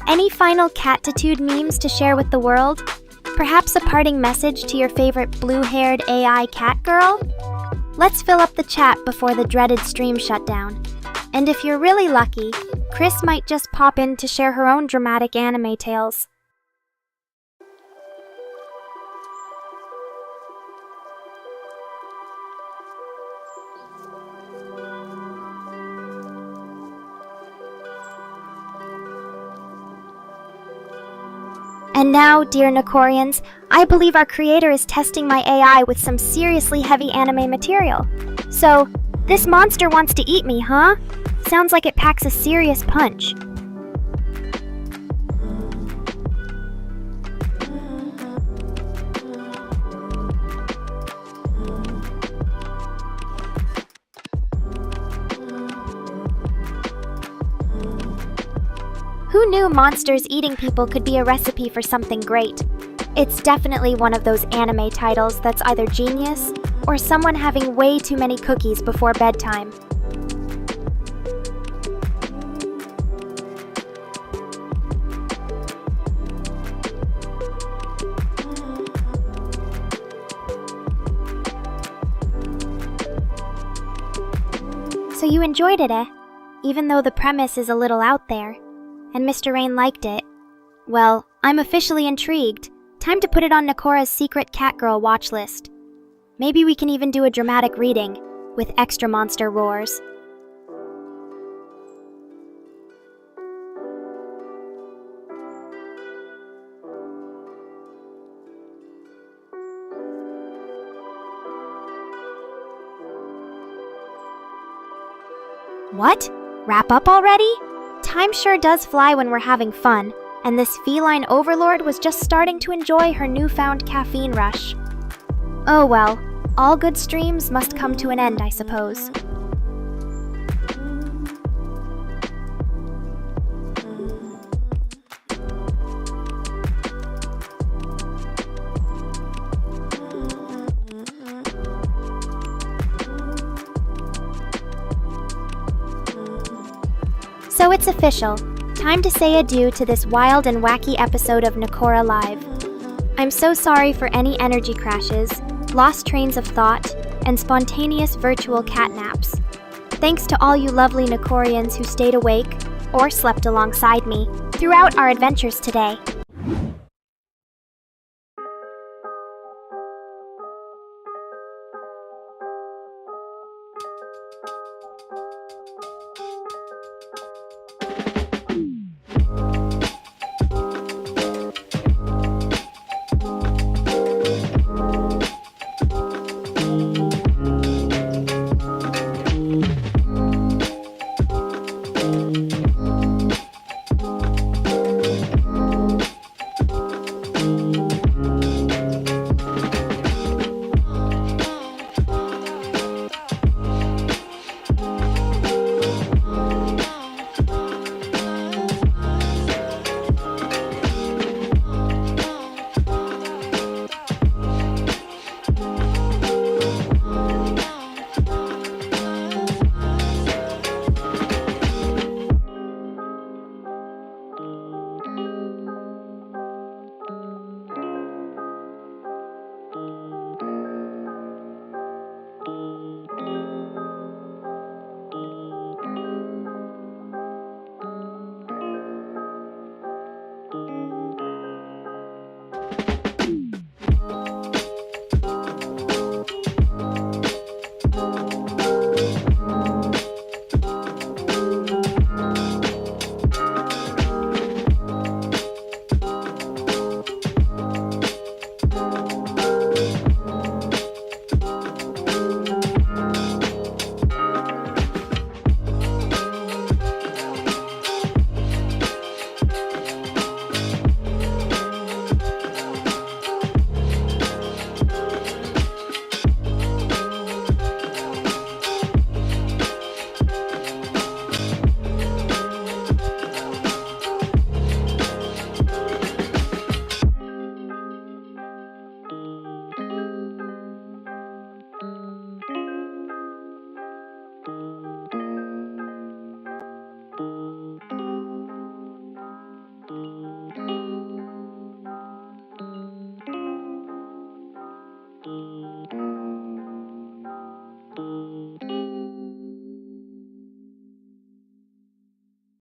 Any final catitude memes to share with the world? Perhaps a parting message to your favorite blue-haired AI cat girl? Let's fill up the chat before the dreaded stream shutdown. And if you're really lucky, Chris might just pop in to share her own dramatic anime tales. And now, dear Nekorians, I believe our creator is testing my AI with some seriously heavy anime material. So, this monster wants to eat me, huh? Sounds like it packs a serious punch. Who knew monsters eating people could be a recipe for something great? It's definitely one of those anime titles that's either genius or someone having way too many cookies before bedtime. So you enjoyed it, eh? Even though the premise is a little out there. And Mr. Rain liked it. Well, I'm officially intrigued. Time to put it on Nekora's secret Catgirl watch list. Maybe we can even do a dramatic reading, with extra monster roars. What? Wrap up already? Time sure does fly when we're having fun, and this feline overlord was just starting to enjoy her newfound caffeine rush. Oh well, all good streams must come to an end, I suppose. So it's official. Time to say adieu to this wild and wacky episode of Nekora Live. I'm so sorry for any energy crashes, lost trains of thought, and spontaneous virtual catnaps. Thanks to all you lovely Nekorians who stayed awake, or slept alongside me, throughout our adventures today.